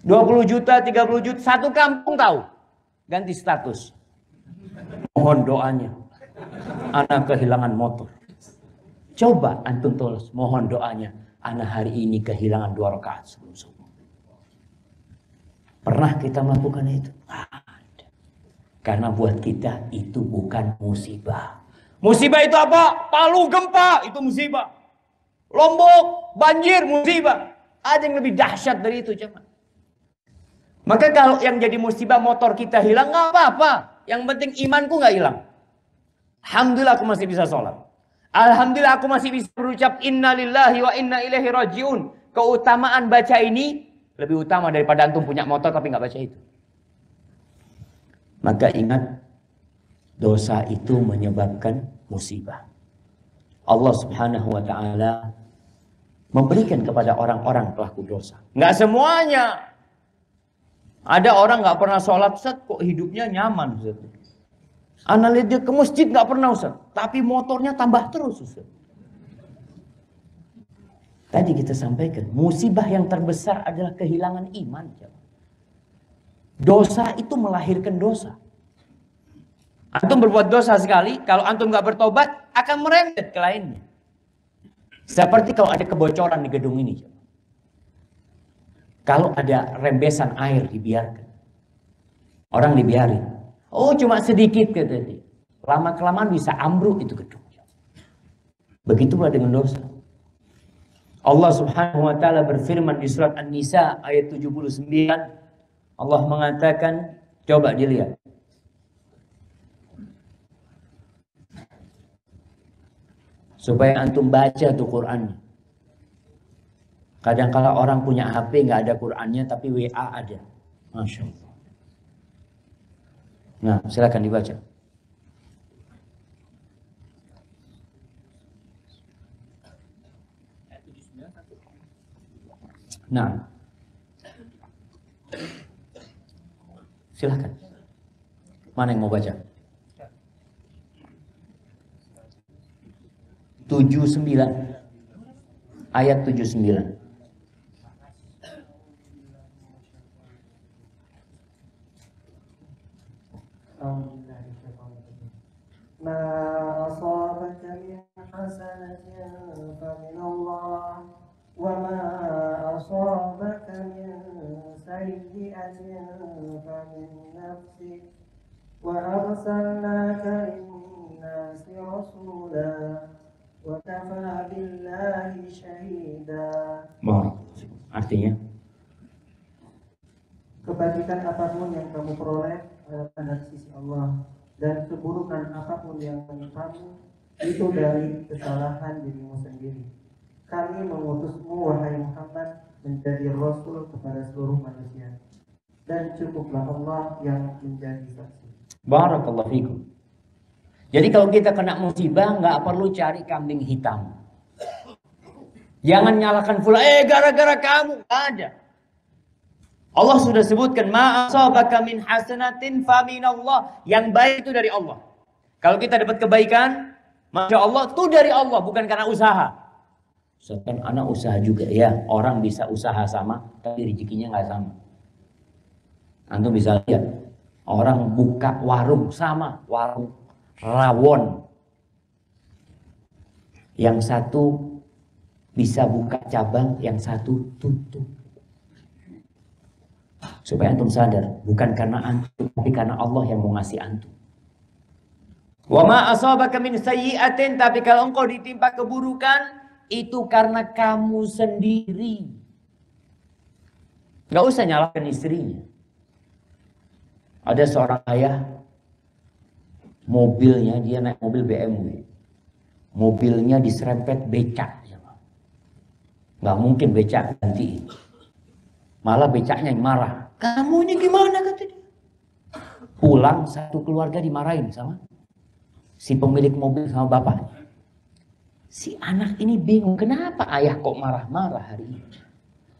20 juta, 30 juta, satu kampung tahu. Ganti status. Mohon doanya. Anak kehilangan motor. Coba antum tulis. Mohon doanya. Anak hari ini kehilangan 2 rakaat sebelum subuh. Pernah kita melakukan itu? Ada. Karena buat kita itu bukan musibah. Musibah itu apa? Palu gempa, itu musibah. Lombok, banjir, musibah. Ada yang lebih dahsyat dari itu, cuman. Maka kalau yang jadi musibah motor kita hilang, nggak apa-apa. Yang penting imanku nggak hilang. Alhamdulillah aku masih bisa sholat. Alhamdulillah aku masih bisa berucap innalillahi wa inna ilaihi rajiun. Keutamaan baca ini lebih utama daripada antum punya motor tapi nggak baca itu. Maka ingat, dosa itu menyebabkan musibah. Allah Subhanahu wa taala memberikan kepada orang-orang pelaku dosa. Nggak semuanya. Ada orang nggak pernah sholat, Ustaz, kok hidupnya nyaman, Ustaz. Ana lihat dia ke masjid nggak pernah, Ustaz, tapi motornya tambah terus, Ustaz. Tadi kita sampaikan, musibah yang terbesar adalah kehilangan iman. Dosa itu melahirkan dosa. Antum berbuat dosa sekali, kalau antum nggak bertobat, akan merembet ke lainnya. Seperti kalau ada kebocoran di gedung ini. Kalau ada rembesan air dibiarkan. Orang dibiarin. Oh cuma sedikit kata dia. Lama-kelamaan bisa ambruk itu gedung. Begitu pula dengan dosa. Allah Subhanahu wa taala berfirman di surat An-Nisa ayat 79. Allah mengatakan, coba dilihat. Supaya antum baca tuh Qur'annya. Kadang-kala orang punya HP nggak ada Qur'annya tapi WA ada. Masya Allah. Nah, silakan dibaca. Nah, silakan. Mana yang mau baca? 79 ayat 79. ما أصابك من حسنة فمن الله وما أصابك من سيئة فمن نفسك وأرسلناك للناس رسولا وكفى بالله شهيدا. Artinya, kebajikan apapun yang kamu peroleh pada sisi Allah, dan keburukan apapun yang menimpamu itu dari kesalahan dirimu sendiri. Kami mengutusmu wahai Muhammad menjadi rasul kepada seluruh manusia, dan cukuplah Allah yang menjadi saksi. Barakallahu fikum. Jadi kalau kita kena musibah nggak perlu cari kambing hitam. Jangan nyalakan pula, gara-gara kamu, nggak ada. Allah sudah sebutkan, ma asabaka min hasanatin fa minallah. Yang baik itu dari Allah. Kalau kita dapat kebaikan, Masya Allah, itu dari Allah, bukan karena usaha. Kan anak usaha juga ya. Orang bisa usaha sama, tapi rezekinya nggak sama. Antum bisa lihat, orang buka warung sama, warung rawon. Yang satu bisa buka cabang, yang satu tutup. Supaya antum sadar, bukan karena antum, tapi karena Allah yang mau ngasih antum. Wa ma asabaka min sayyi'atin, tapi kalau engkau ditimpa keburukan, itu karena kamu sendiri. Gak usah nyalahkan istrinya. Ada seorang ayah, mobilnya, dia naik mobil BMW. Mobilnya diserempet becak. Gak mungkin becak gantiin. Malah becaknya yang marah. Kamu ini gimana kata dia. Pulang satu keluarga dimarahin sama si pemilik mobil sama bapaknya. Si anak ini bingung, kenapa ayah kok marah-marah hari ini.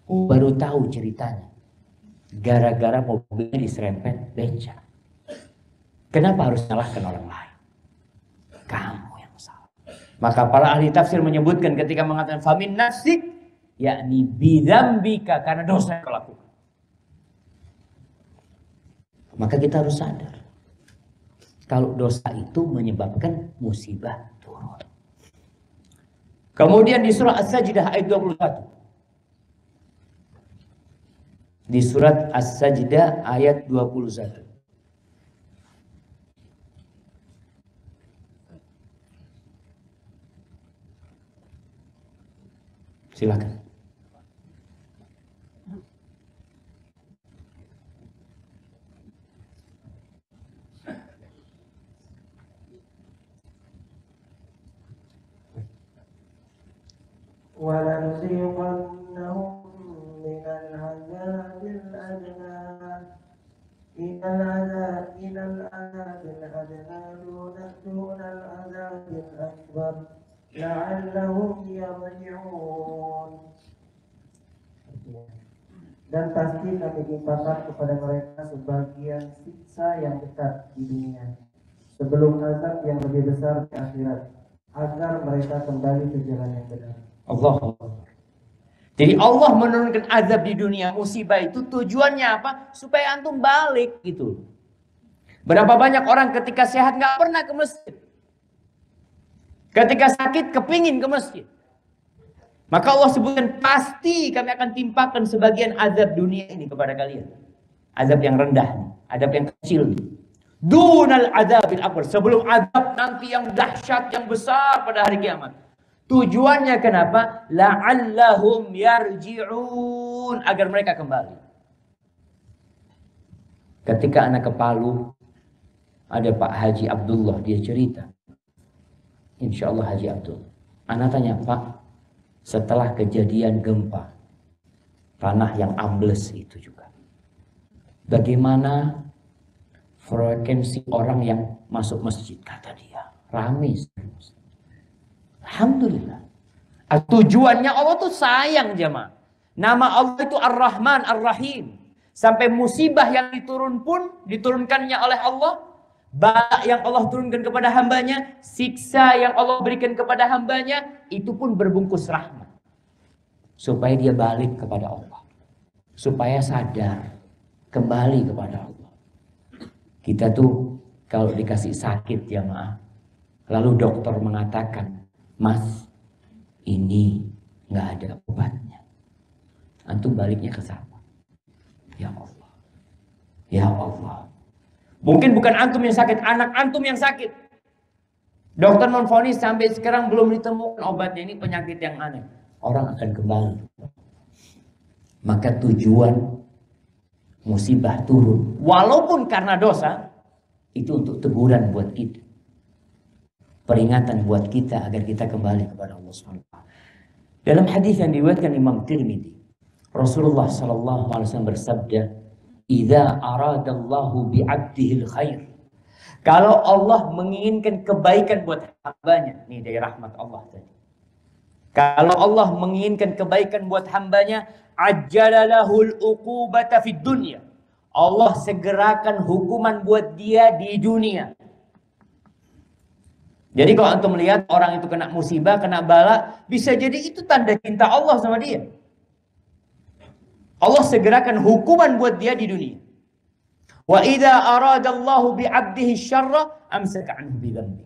Oh, baru tahu ceritanya. Gara-gara mobilnya diserempet becak. Kenapa harus nyalahkan orang lain? Kamu yang salah. Maka para ahli tafsir menyebutkan ketika mengatakan famin nafsik, yakni bidzambika, karena dosa yang kau lakukan. Maka kita harus sadar, kalau dosa itu menyebabkan musibah turun. Kemudian di surah As-Sajdah ayat 21. Di surat As-Sajdah ayat 21. Silakan. وَلَنُذِيقَنَّهُم مِّنَ الْعَذَابِ الْأَدْنَىٰ إِلَى الْعَذَابِ الْأَدْنَىٰ دُونَ الْعَذَابِ الْأَكْبَرِ لَعَلَّهُمْ يَرْجِعُونَ. Dan pasti kami timpakan kepada mereka sebagian siksa yang dekat di dunia sebelum azab yang lebih besar di akhirat, agar mereka kembali ke jalan yang benar. Allah. Jadi Allah menurunkan azab di dunia, musibah itu tujuannya apa? Supaya antum balik gitu. Berapa banyak orang ketika sehat nggak pernah ke masjid. Ketika sakit kepingin ke masjid. Maka Allah sebutkan pasti kami akan timpakan sebagian azab dunia ini kepada kalian. Azab yang rendah, azab yang kecil. Dunal azabil akbar, sebelum azab nanti yang dahsyat yang besar pada hari kiamat. Tujuannya kenapa? La'allahum yarji'un, agar mereka kembali. Ketika anak ke Palu, ada Pak Haji Abdullah, dia cerita. Insya Allah Haji Abdullah. Anak tanya, Pak, setelah kejadian gempa, tanah yang ambles itu juga, bagaimana frekuensi orang yang masuk masjid? Kata dia, rame. Alhamdulillah. Tujuannya Allah tuh sayang jemaah. Nama Allah itu Ar-Rahman, Ar-Rahim. Sampai musibah yang diturunkannya oleh Allah, bala yang Allah turunkan kepada hambanya, siksa yang Allah berikan kepada hambanya, itu pun berbungkus rahmat. Supaya dia balik kepada Allah. Supaya sadar, kembali kepada Allah. Kita tuh kalau dikasih sakit jemaah, lalu dokter mengatakan, Mas, ini nggak ada obatnya. Antum baliknya ke siapa? Ya Allah. Ya Allah. Mungkin bukan antum yang sakit, anak antum yang sakit. Dokter memvonis sampai sekarang belum ditemukan obatnya, ini penyakit yang aneh. Orang akan kembali. Maka tujuan musibah turun, walaupun karena dosa, itu untuk teguran buat kita. Peringatan buat kita agar kita kembali kepada Allah SWT. Dalam hadis yang diriwayatkan Imam Tirmidzi, Rasulullah SAW bersabda, "Idza aradallahu bi'abdihil khair." Kalau Allah menginginkan kebaikan buat hambanya, ini dari rahmat Allah tadi. Kalau Allah menginginkan kebaikan buat hambanya, ajjalalahul uqubata fid dunya. Allah segerakan hukuman buat dia di dunia. Jadi kalau antum melihat orang itu kena musibah, kena bala, bisa jadi itu tanda cinta Allah sama dia. Allah segerakan hukuman buat dia di dunia. Wa idza aradallahu bi'abdihi syarra amsaka anhu bidzambi.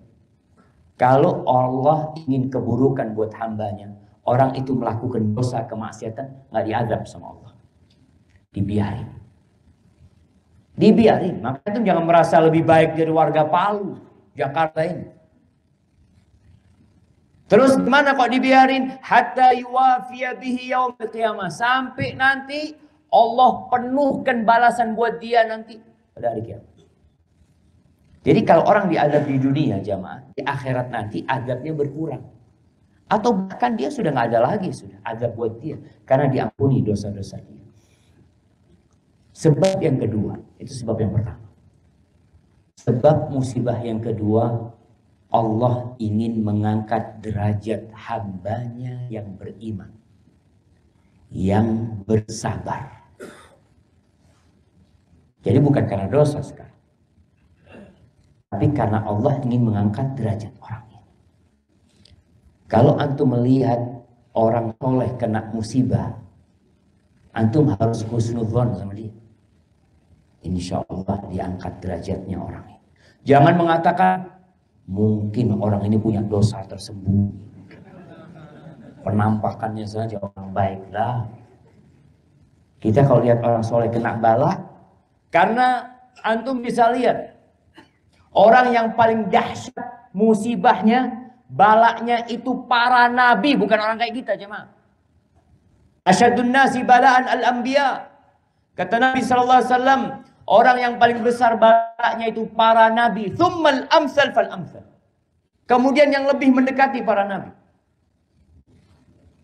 Kalau Allah ingin keburukan buat hambanya, orang itu melakukan dosa kemaksiatan, nggak diazab sama Allah. Dibiarin. Dibiarin. Maka itu jangan merasa lebih baik dari warga Palu, Jakarta ini. Terus gimana kok dibiarin? Hatta yuwafiya bihi yaumil qiyamah. Sampai nanti Allah penuhkan balasan buat dia nanti pada hari kiamat. Jadi kalau orang diazab di dunia jamaah, di akhirat nanti azabnya berkurang. Atau bahkan dia sudah nggak ada lagi sudah azab buat dia. Karena diampuni dosa-dosa dia. Sebab yang kedua, itu sebab yang pertama. Sebab musibah yang kedua, Allah ingin mengangkat derajat hambanya yang beriman, yang bersabar. Jadi bukan karena dosa sekarang, tapi karena Allah ingin mengangkat derajat orang ini. Kalau antum melihat orang soleh kena musibah, antum harus husnudzon sama dia. Insya Allah diangkat derajatnya orang ini. Jangan mengatakan, mungkin orang ini punya dosa tersembunyi. Penampakannya saja orang baiklah. Kita kalau lihat orang soleh kena bala, karena antum bisa lihat orang yang paling dahsyat musibahnya, balaknya itu para nabi, bukan orang kayak kita jemaah. Asyadun nasi bala'an al-anbiya. Kata Nabi sallallahu alaihi wasallam, orang yang paling besar balanya itu para nabi. Tsummal amsal fal amsal. Kemudian yang lebih mendekati para nabi.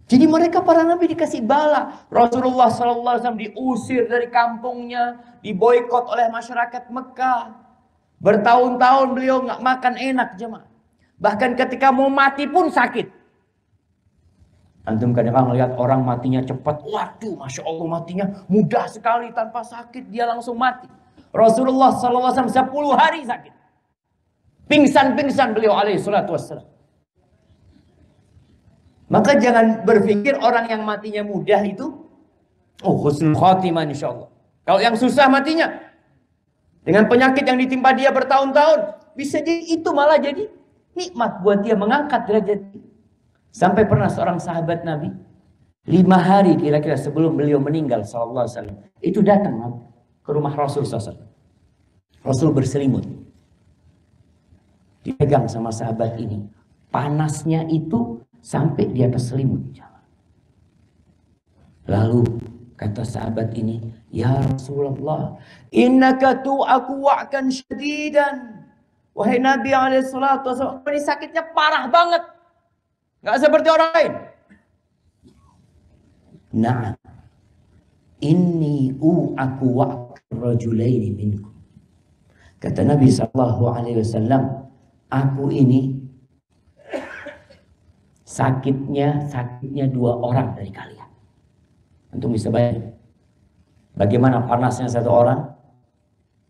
Jadi mereka para nabi dikasih bala. Rasulullah sallallahu alaihi wasallam diusir dari kampungnya, diboikot oleh masyarakat Mekah. Bertahun-tahun beliau nggak makan enak, jemaah. Bahkan ketika mau mati pun sakit. Antum kadang-kadang melihat orang matinya cepat. Waduh, Masya Allah matinya mudah sekali tanpa sakit. Dia langsung mati. Rasulullah SAW 10 hari sakit. Pingsan-pingsan beliau alaihi salatu wassalam. Maka jangan berpikir orang yang matinya mudah itu, oh husnul khatimah insya Allah. Kalau yang susah matinya, dengan penyakit yang ditimpa dia bertahun-tahun, bisa jadi itu malah jadi nikmat buat dia, mengangkat derajat dia. Sampai pernah seorang sahabat Nabi 5 hari kira-kira sebelum beliau meninggal sallallahu alaihi wasallam, itu datang ke rumah Rasul sallallahu alaihi wasallam. Rasul berselimut. Dipegang sama sahabat ini. Panasnya itu sampai di atas selimut. Lalu kata sahabat ini, "Ya Rasulullah, innaka tu'aku wa'kan syadidan." Wahai Nabi alaihi salatu wasallam, ini sakitnya parah banget. Nggak seperti orang lain. Na'am. Inni u'aku wa'rajulaini minkum. Kata Nabi sallallahu alaihi wasallam, aku ini sakitnya 2 orang dari kalian. Antum bisa bayangin bagaimana panasnya 1 orang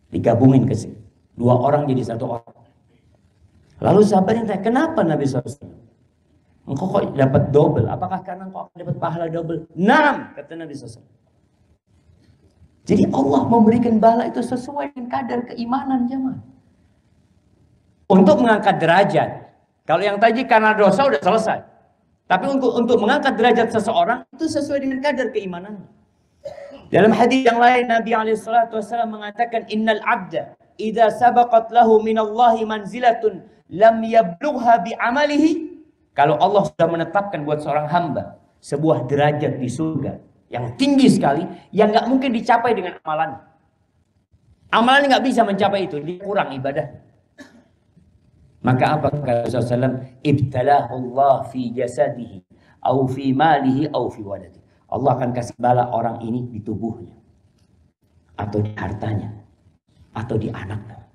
digabungin ke sini. 2 orang jadi 1 orang. Lalu sahabatnya tanya, kenapa Nabi SAW? Engkau kok dapat double? Apakah karena engkau akan dapat pahala double? Naam, kata Nabi SAW. Jadi Allah memberikan bala itu sesuai dengan kadar keimanan jemaah. Untuk mengangkat derajat. Kalau yang tadi karena dosa udah selesai. Tapi untuk mengangkat derajat seseorang itu sesuai dengan kadar keimanannya. Dalam hadis yang lain Nabi SAW mengatakan, innal abda idza sabaqat lahu minallahi manzilatun lam yablugha bi'amalihi. Kalau Allah sudah menetapkan buat seorang hamba sebuah derajat di surga yang tinggi sekali, yang nggak mungkin dicapai dengan amalan. Amalan nggak bisa mencapai itu, dia kurang ibadah. Maka apa kata Rasulullah? Ibtalahu Allah fi jasadihi, au fi malihi, au fi waladihi. Allah akan kasih bala orang ini di tubuhnya, atau di hartanya, atau di anaknya.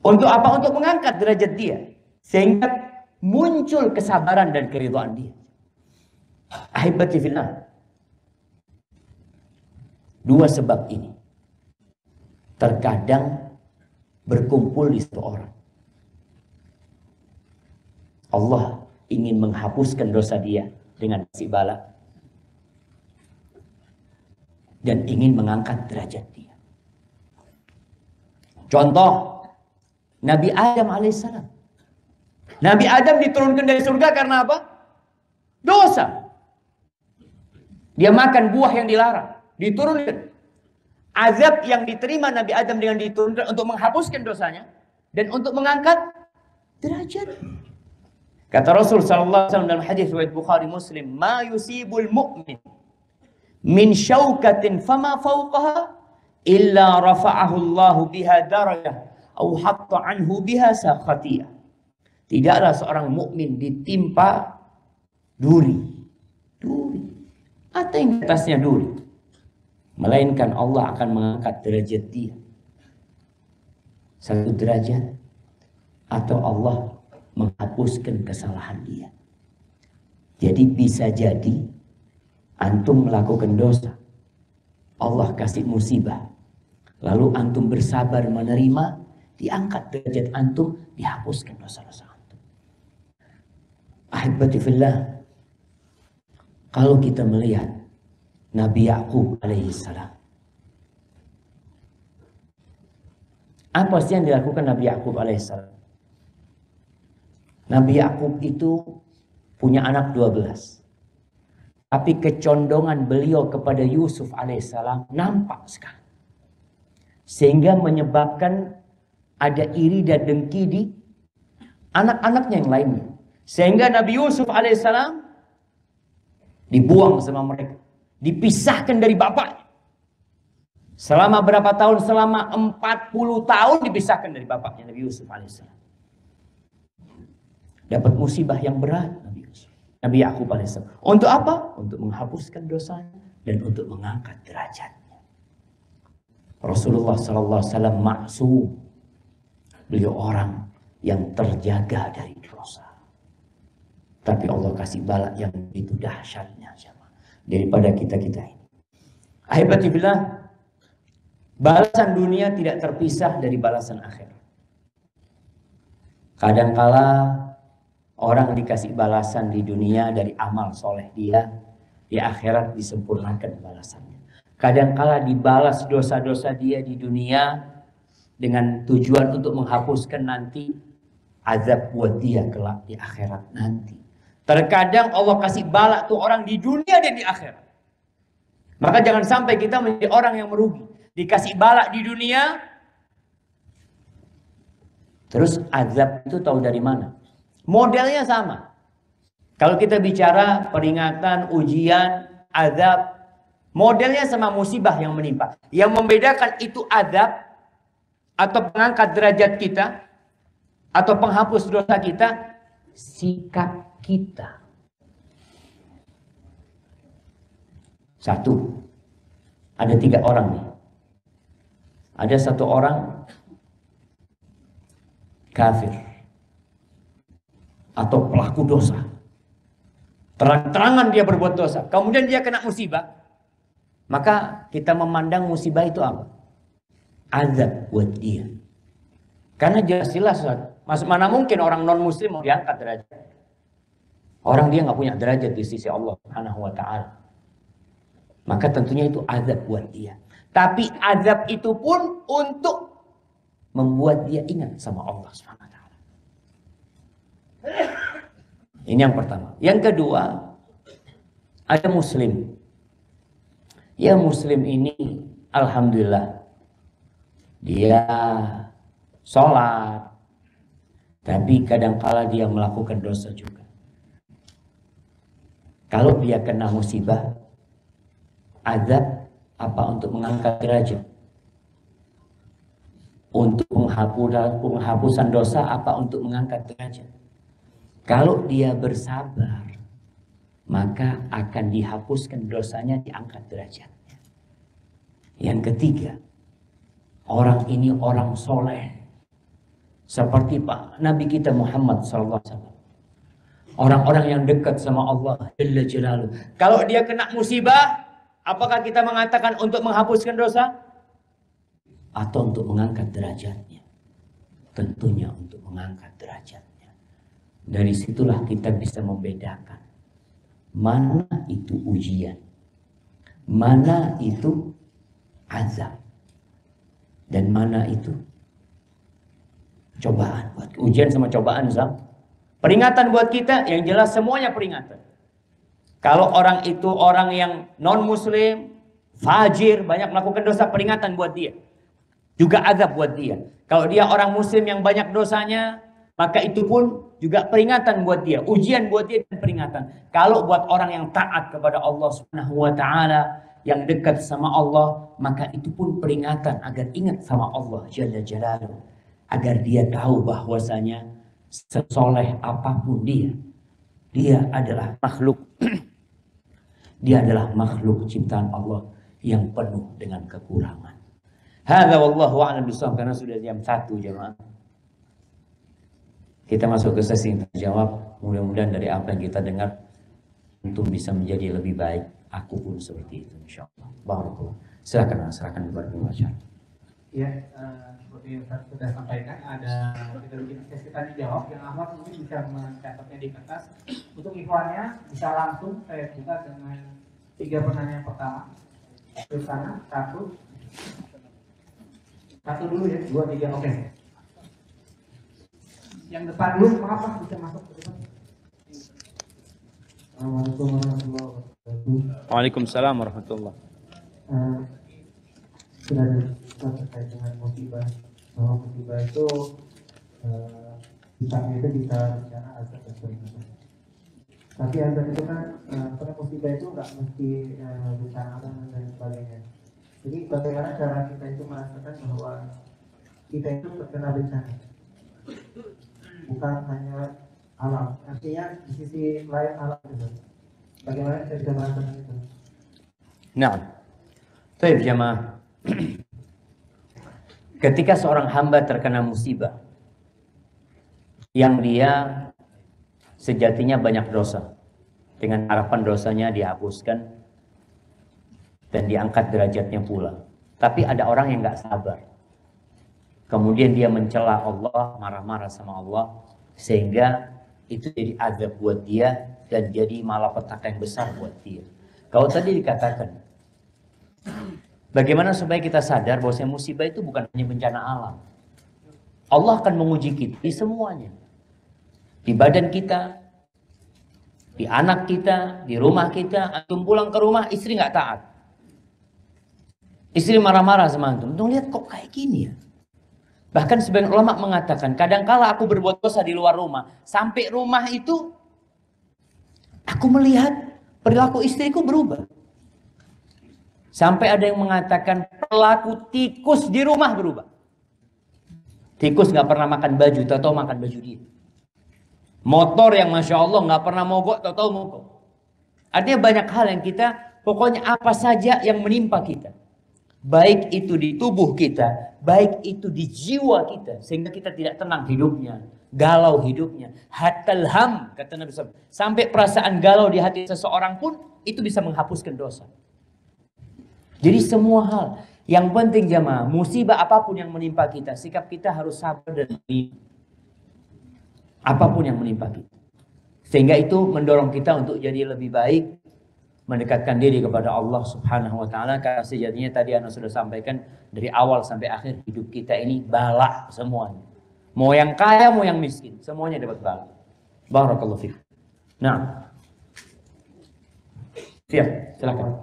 Untuk apa? Untuk mengangkat derajat dia, sehingga muncul kesabaran dan keridhaan dia. Ahibati fillah. 2 sebab ini terkadang berkumpul di satu orang. Allah ingin menghapuskan dosa dia dengan kasih bala dan ingin mengangkat derajat dia. Contoh Nabi Adam alaihissalam. Nabi Adam diturunkan dari surga karena apa? Dosa. Dia makan buah yang dilarang. Diturunkan. Azab yang diterima Nabi Adam dengan diturunkan untuk menghapuskan dosanya. Dan untuk mengangkat derajat. Kata Rasul sallallahu alaihi wasallam dalam hadis riwayat Bukhari Muslim, "Ma yusibul mu'min min syaukatin fama fawqaha illa rafa'ahu Allahu biha darajah au hatta anhu biha sakhatiyah." Tidaklah seorang mukmin ditimpa duri atau yang di atasnya duri, melainkan Allah akan mengangkat derajat dia 1 derajat, atau Allah menghapuskan kesalahan dia. Jadi bisa jadi antum melakukan dosa, Allah kasih musibah, lalu antum bersabar menerima, diangkat derajat antum, dihapuskan dosa-dosa antum. Ahibati fillah, kalau kita melihat Nabi Yakub alaihissalam, apa sih yang dilakukan Nabi Yakub alaihissalam? Nabi Yakub itu punya anak 12. Tapi kecondongan beliau kepada Yusuf alaihissalam nampak sekali. Sehingga menyebabkan ada iri dan dengki di anak-anaknya yang lainnya. Sehingga Nabi Yusuf alaihissalam Dibuang sama mereka. Dipisahkan dari bapaknya. Selama berapa tahun? Selama 40 tahun dipisahkan dari bapaknya Nabi Yusuf alaihissalam. Dapat musibah yang berat Nabi Yusuf. Nabi Yakub alaihissalam. Untuk apa? Untuk menghapuskan dosanya dan untuk mengangkat derajatnya. Rasulullah sallallahu alaihi wasallam maksum. Beliau orang yang terjaga dari dosa. Tapi Allah kasih bala yang begitu dahsyatnya daripada kita-kita ini. Ahibati billah, balasan dunia tidak terpisah dari balasan akhirat. Kadangkala orang dikasih balasan di dunia dari amal soleh dia, di akhirat disempurnakan balasannya. Kadangkala dibalas dosa-dosa dia di dunia dengan tujuan untuk menghapuskan nanti azab buat dia kelak di akhirat nanti. Terkadang Allah kasih bala tuh orang di dunia dan di akhirat. Maka jangan sampai kita menjadi orang yang merugi. Dikasih bala di dunia, terus azab itu tahu dari mana? Modelnya sama. Kalau kita bicara peringatan, ujian, azab, modelnya sama musibah yang menimpa. Yang membedakan itu azab atau pengangkat derajat kita atau penghapus dosa kita, sikap kita. Satu, ada 3 orang nih. Ada 1 orang kafir atau pelaku dosa. Terang-terangan dia berbuat dosa. Kemudian dia kena musibah. Maka kita memandang musibah itu apa? Azab buat dia. Karena jelas-jelas, mana mungkin orang non-muslim mau diangkat derajat. Orang dia nggak punya derajat di sisi Allah Subhanahu wa Ta'ala. Maka tentunya itu azab buat dia. Tapi azab itu pun untuk membuat dia ingat sama Allah Subhanahu wa Ta'ala. Ini yang pertama. Yang kedua, ada muslim. Ya, muslim ini alhamdulillah dia sholat, tapi kadangkala dia melakukan dosa juga. Kalau dia kena musibah, azab apa untuk mengangkat derajat? Untuk penghapusan dosa apa untuk mengangkat derajat? Kalau dia bersabar, maka akan dihapuskan dosanya, diangkat derajatnya. Yang ketiga, orang ini orang soleh. Seperti Pak Nabi kita Muhammad SAW. Orang-orang yang dekat sama Allah Jalla Jalaluh. Kalau dia kena musibah, apakah kita mengatakan untuk menghapuskan dosa? Atau untuk mengangkat derajatnya? Tentunya untuk mengangkat derajatnya. Dari situlah kita bisa membedakan mana itu ujian, mana itu azab, dan mana itu cobaan. Ujian sama cobaan sama. Peringatan buat kita, yang jelas semuanya peringatan. Kalau orang itu orang yang non-muslim, fajir, banyak melakukan dosa, peringatan buat dia. Juga azab buat dia. Kalau dia orang muslim yang banyak dosanya, maka itu pun juga peringatan buat dia. Ujian buat dia dan peringatan. Kalau buat orang yang taat kepada Allah Subhanahu wa Ta'ala, yang dekat sama Allah, maka itu pun peringatan agar ingat sama Allah Jalla Jalaluh. Agar dia tahu bahwasanya sesoleh apapun dia adalah makhluk. Dia adalah makhluk ciptaan Allah yang penuh dengan kekurangan. Hadza wallahu a'lam bishawab, karena sudah jam 1 jemaah. Kita masuk ke sesi terjawab. Mudah-mudahan dari apa yang kita dengar untuk bisa menjadi lebih baik. Aku pun seperti itu insyaallah. Barakallah. Silakan kepada pembicara. Ya, seperti yang Ustaz sudah sampaikan, ada kita bikin sesi tanya jawab yang Ahmad mungkin bisa mencatatnya di kertas. Untuk ikhwannya bisa langsung saya buka dengan 3 pertanyaan pertama. Di sana, satu dulu ya, 2, 3, oke. Yang depan dulu, maaf Pak, bisa masuk ke depan. Assalamualaikum warahmatullahi wabarakatuh. Waalaikumsalam warahmatullahi. Sudah terkait dengan musibah, bahwa musibah itu kita itu bisa rencana azab dan peringatan. Tapi azab itu kan musibah itu nggak mesti bencana alam dan sebagainya. Jadi bagaimana cara kita itu merasakan bahwa kita itu terkena bencana, bukan hanya alam, artinya di sisi lain alam itu. Bagaimana kita bisa merasakan itu? Nah, baik jemaah. Ketika seorang hamba terkena musibah yang dia sejatinya banyak dosa, dengan harapan dosanya dihapuskan dan diangkat derajatnya pula. Tapi ada orang yang nggak sabar. Kemudian dia mencela Allah, marah-marah sama Allah, sehingga itu jadi azab buat dia dan jadi malapetaka yang besar buat dia. Kalau tadi dikatakan, bagaimana supaya kita sadar bahwa musibah itu bukan hanya bencana alam. Allah akan menguji kita di semuanya. Di badan kita, di anak kita, di rumah kita. Antum pulang ke rumah, istri nggak taat. Istri marah-marah sama antum. Antum lihat kok kayak gini ya. Bahkan sebagian ulama mengatakan, kadangkala aku berbuat dosa di luar rumah. Sampai rumah itu, aku melihat perilaku istriku berubah. Sampai ada yang mengatakan perilaku tikus di rumah berubah. Tikus nggak pernah makan baju, tahu makan baju dia. Motor yang Masya Allah nggak pernah mogok, tahu mogok. Artinya banyak hal yang kita, pokoknya apa saja yang menimpa kita. Baik itu di tubuh kita, baik itu di jiwa kita. Sehingga kita tidak tenang hidupnya, galau hidupnya. Hatal ham, kata Nabi SAW. Sampai perasaan galau di hati seseorang pun, itu bisa menghapuskan dosa. Jadi semua hal. Yang penting jamaah, musibah apapun yang menimpa kita, sikap kita harus sabar dan menerima. Apapun yang menimpa kita. Sehingga itu mendorong kita untuk jadi lebih baik, mendekatkan diri kepada Allah Subhanahu wa taala. Karena sejatinya tadi Anda sudah sampaikan, dari awal sampai akhir hidup kita ini bala semuanya. Mau yang kaya, mau yang miskin, semuanya dapat bala. Barakallahu fiik. Nah. Siap, silakan.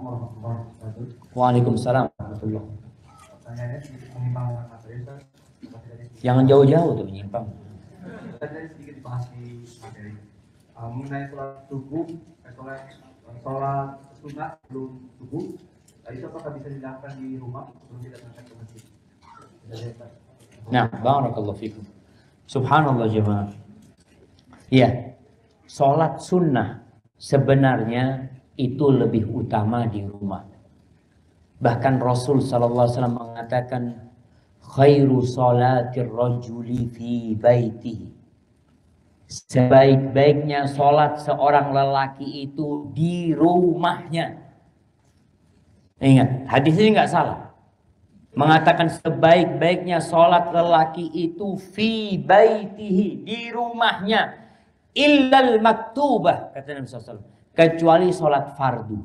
Waalaikumsalam warahmatullahi. Jangan jauh-jauh tuh menyimpang. Tadi sedikit dibahas di materi mengenai sholat subuh, sholat sunat sebelum subuh. Itu apakah bisa dilakukan di rumah sebelum kita berangkat ke masjid? Nah, barakallahu fikum. Subhanallah jemaah. Ya, sholat sunnah sebenarnya itu lebih utama di rumah. Bahkan Rasul sallallahu alaihi wasallam mengatakan khairu sholatir rajuli fi baitihi. Sebaik-baiknya sholat seorang lelaki itu di rumahnya. Ingat, hadis ini nggak salah. Mengatakan sebaik-baiknya sholat lelaki itu fi baitihi, di rumahnya. Illal maktubah, kata Nabi SAW. Kecuali sholat fardu.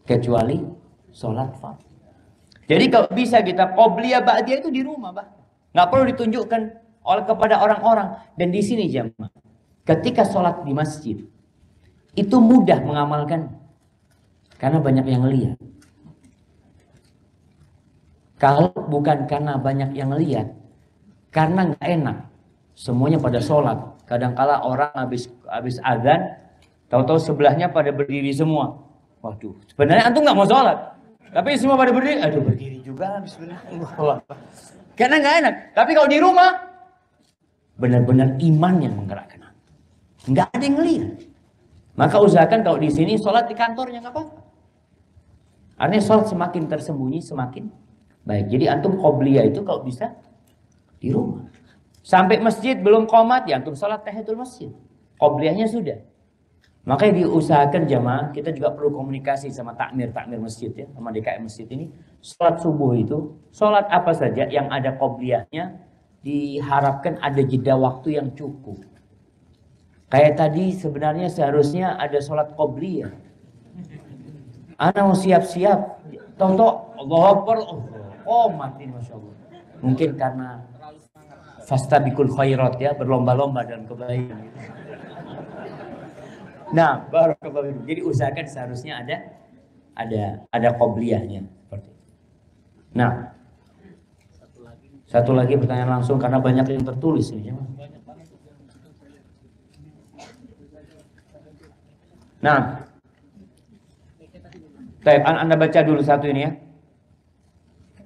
Kecuali sholat fardu. Jadi kalau bisa kita qobliyah ba'diyah itu di rumah, bah. Nggak perlu ditunjukkan kepada orang-orang. Dan di sini jamaah, ketika sholat di masjid itu mudah mengamalkan karena banyak yang lihat. Kalau bukan karena banyak yang lihat, karena nggak enak, semuanya pada sholat. Kadangkala orang habis azan, tahu-tahu sebelahnya pada berdiri semua. Waduh, sebenarnya antum nggak mau sholat, tapi semua pada berdiri. Aduh, berdiri juga bismillah. Karena nggak enak. Tapi kalau di rumah, benar-benar iman yang menggerakkan. Nggak ada yang ngelihat. Maka usahakan kalau di sini sholat di kantornya nggak apa-apa. Artinya sholat semakin tersembunyi semakin baik. Jadi antum qobliyah itu kalau bisa di rumah. Sampai masjid belum qomat ya antum sholat tahiyatul masjid. Qobliyahnya sudah. Makanya diusahakan jamaah, kita juga perlu komunikasi sama takmir masjid ya, sama DKM masjid ini. Sholat subuh itu, sholat apa saja yang ada qobliyahnya, diharapkan ada jeda waktu yang cukup. Kayak tadi sebenarnya seharusnya ada sholat qobliyah. Ana mau siap-siap, tonton Allahu Akbar, mati Masya Allah. Mungkin karena fastabiqul khairat ya, berlomba-lomba dalam kebaikan. Nah, barakallahu. Jadi usahakan seharusnya ada qobliyahnya seperti itu. Nah, satu lagi pertanyaan langsung karena banyak yang tertulis ini. Nah, baik, Anda baca dulu satu ini ya.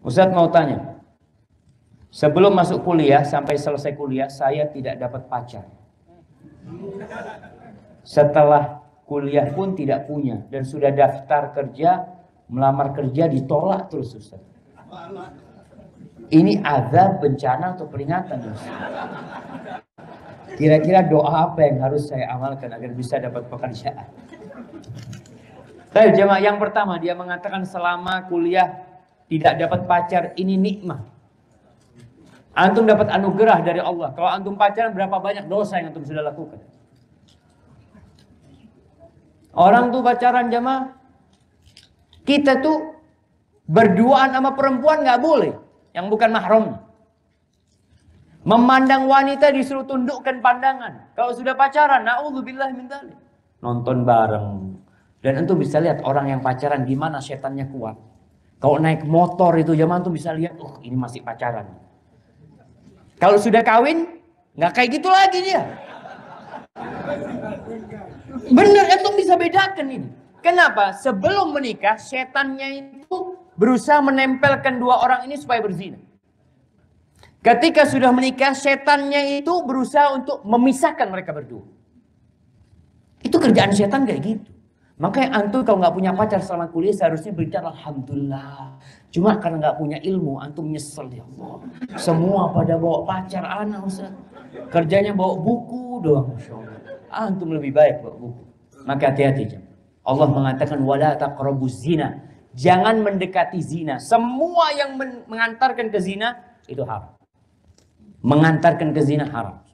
Ustadz mau tanya, sebelum masuk kuliah sampai selesai kuliah saya tidak dapat pacar. Setelah kuliah pun tidak punya dan sudah daftar kerja, melamar kerja ditolak terus Ustaz. Ini azab, bencana atau peringatan Ustaz? Kira-kira doa apa yang harus saya amalkan agar bisa dapat pekerjaan? Baik jemaah, yang pertama dia mengatakan selama kuliah tidak dapat pacar, ini nikmat. Antum dapat anugerah dari Allah. Kalau antum pacaran, berapa banyak dosa yang antum sudah lakukan? Orang tuh pacaran jemaah, kita tuh berduaan sama perempuan nggak boleh, yang bukan mahramnya. Memandang wanita disuruh tundukkan pandangan. Kalau sudah pacaran, na'udzubillah min dzalik. Nonton bareng. Dan antum bisa lihat orang yang pacaran gimana setannya kuat. Kalau naik motor itu jemaah antum bisa lihat, ini masih pacaran. Kalau sudah kawin, nggak kayak gitu lagi dia. Bener, antum bisa bedakan ini. Kenapa? Sebelum menikah, setannya itu berusaha menempelkan dua orang ini supaya berzina. Ketika sudah menikah, setannya itu berusaha untuk memisahkan mereka berdua. Itu kerjaan setan kayak gitu. Makanya antum kalau nggak punya pacar selama kuliah seharusnya berbicara alhamdulillah. Cuma karena nggak punya ilmu, antum nyesel ya Allah. Semua pada bawa pacar anak Ustaz. Kerjanya bawa buku doang, Masya Allah. Antum lebih baik bawa buku. Maka hati-hati. Allah mengatakan wala taqrabuz zina. Jangan mendekati zina. Semua yang mengantarkan ke zina itu haram. Mengantarkan ke zina haram.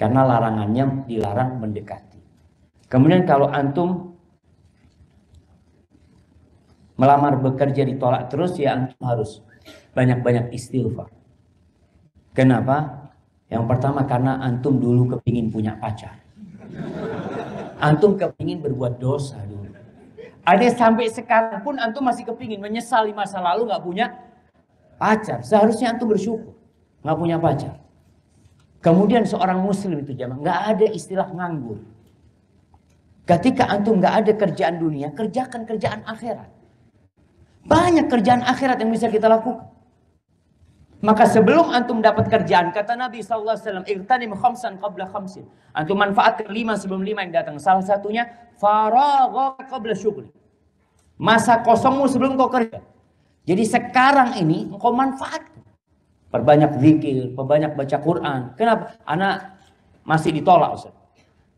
Karena larangannya dilarang mendekati. Kemudian kalau antum melamar bekerja ditolak terus, ya antum harus banyak-banyak istighfar. Kenapa? Yang pertama karena antum dulu kepingin punya pacar. Antum kepingin berbuat dosa dulu. Ada sampai sekarang pun antum masih kepingin menyesali masa lalu nggak punya pacar. Seharusnya antum bersyukur nggak punya pacar. Kemudian seorang muslim itu jamaah nggak ada istilah nganggur. Ketika antum nggak ada kerjaan dunia, kerjakan kerjaan akhirat. Banyak kerjaan akhirat yang bisa kita lakukan. Maka sebelum antum dapat kerjaan, kata Nabi SAW, "Ightanim khamsan qabla khamsin." Antum manfaatkan 5 sebelum 5 yang datang. Salah satunya, faragha qabla syughli. Masa kosongmu sebelum kau kerja. Jadi sekarang ini engkau manfaatkan. Perbanyak zikir, perbanyak baca Quran. Kenapa? Anak masih ditolak Ustaz.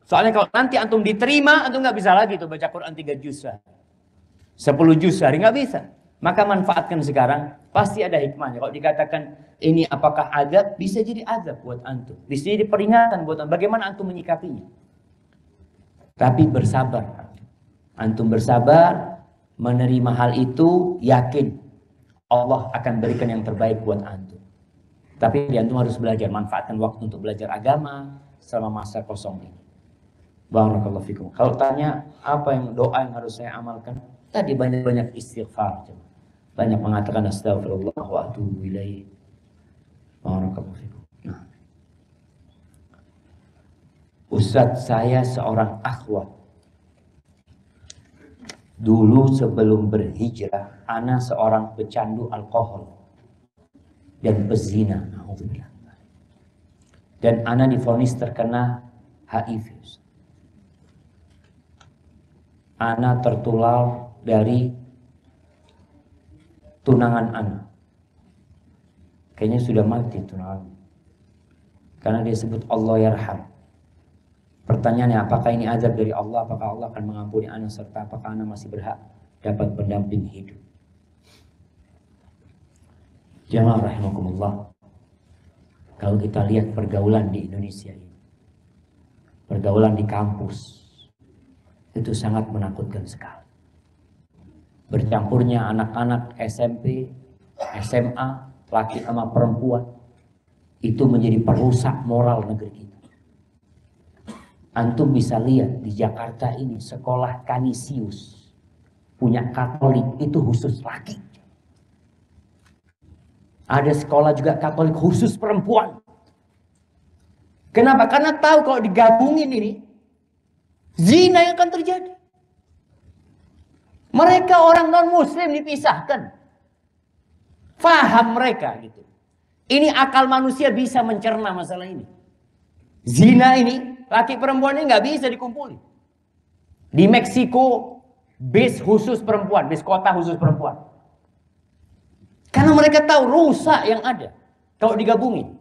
Soalnya kalau nanti antum diterima, antum nggak bisa lagi tuh baca Quran 3 juz, 10 juz sehari, nggak bisa. Maka manfaatkan sekarang, pasti ada hikmahnya. Kalau dikatakan ini apakah azab, bisa jadi azab buat antum. Bisa jadi peringatan buat antum. Bagaimana antum menyikapinya? Tapi bersabar. Antum bersabar, menerima hal itu, yakin Allah akan berikan yang terbaik buat antum. Tapi antum harus belajar, manfaatkan waktu untuk belajar agama selama masa kosong ini. Barakallahu fikum. Kalau tanya apa yang doa yang harus saya amalkan, tadi banyak-banyak istighfar, banyak mengatakan astagfirullah wa atubu ilaih. Barakallahu fikum. Nah, Ustadz, saya seorang akhwat. Dulu sebelum berhijrah, ana seorang pecandu alkohol dan pezina. Dan ana divonis terkena HIV. Ana tertular dari tunangan ana. Kayaknya sudah mati tunangan. Karena dia sebut Allah yarham. Pertanyaannya, apakah ini azab dari Allah? Apakah Allah akan mengampuni ana? Serta apakah ana masih berhak dapat pendamping hidup? Jamaah rahimakumullah. Kalau kita lihat pergaulan di Indonesia ini, pergaulan di kampus, itu sangat menakutkan sekali. Bercampurnya anak-anak SMP, SMA, laki sama perempuan, itu menjadi perusak moral negeri kita. Antum bisa lihat di Jakarta ini sekolah Kanisius punya Katolik itu khusus laki. Ada sekolah juga Katolik khusus perempuan. Kenapa? Karena tahu kalau digabungin ini Zina yang akan terjadi. Mereka orang non-muslim dipisahkan. Faham mereka gitu. Ini akal manusia bisa mencerna masalah ini. Zina ini, laki perempuan ini nggak bisa dikumpulin. Di Meksiko, bis khusus perempuan, bis kota khusus perempuan. Karena mereka tahu rusak yang ada. Kalau digabungin,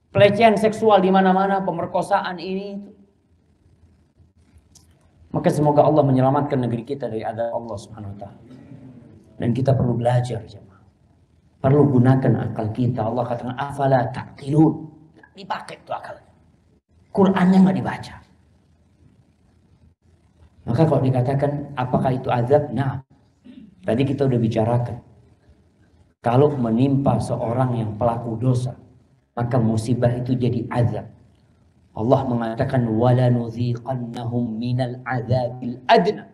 pelecehan seksual di mana-mana, pemerkosaan ini itu. Maka semoga Allah menyelamatkan negeri kita dari azab Allah Subhanahu wa taala. Dan kita perlu belajar, jemaah. Perlu gunakan akal kita. Allah katakan afala taqilun. Dipakai itu akal. Qur'annya nggak dibaca. Maka kalau dikatakan apakah itu azab? Nah, tadi kita udah bicarakan. Kalau menimpa seorang yang pelaku dosa, maka musibah itu jadi azab. Allah mengatakan wala nuziqannahum minal azabil adna.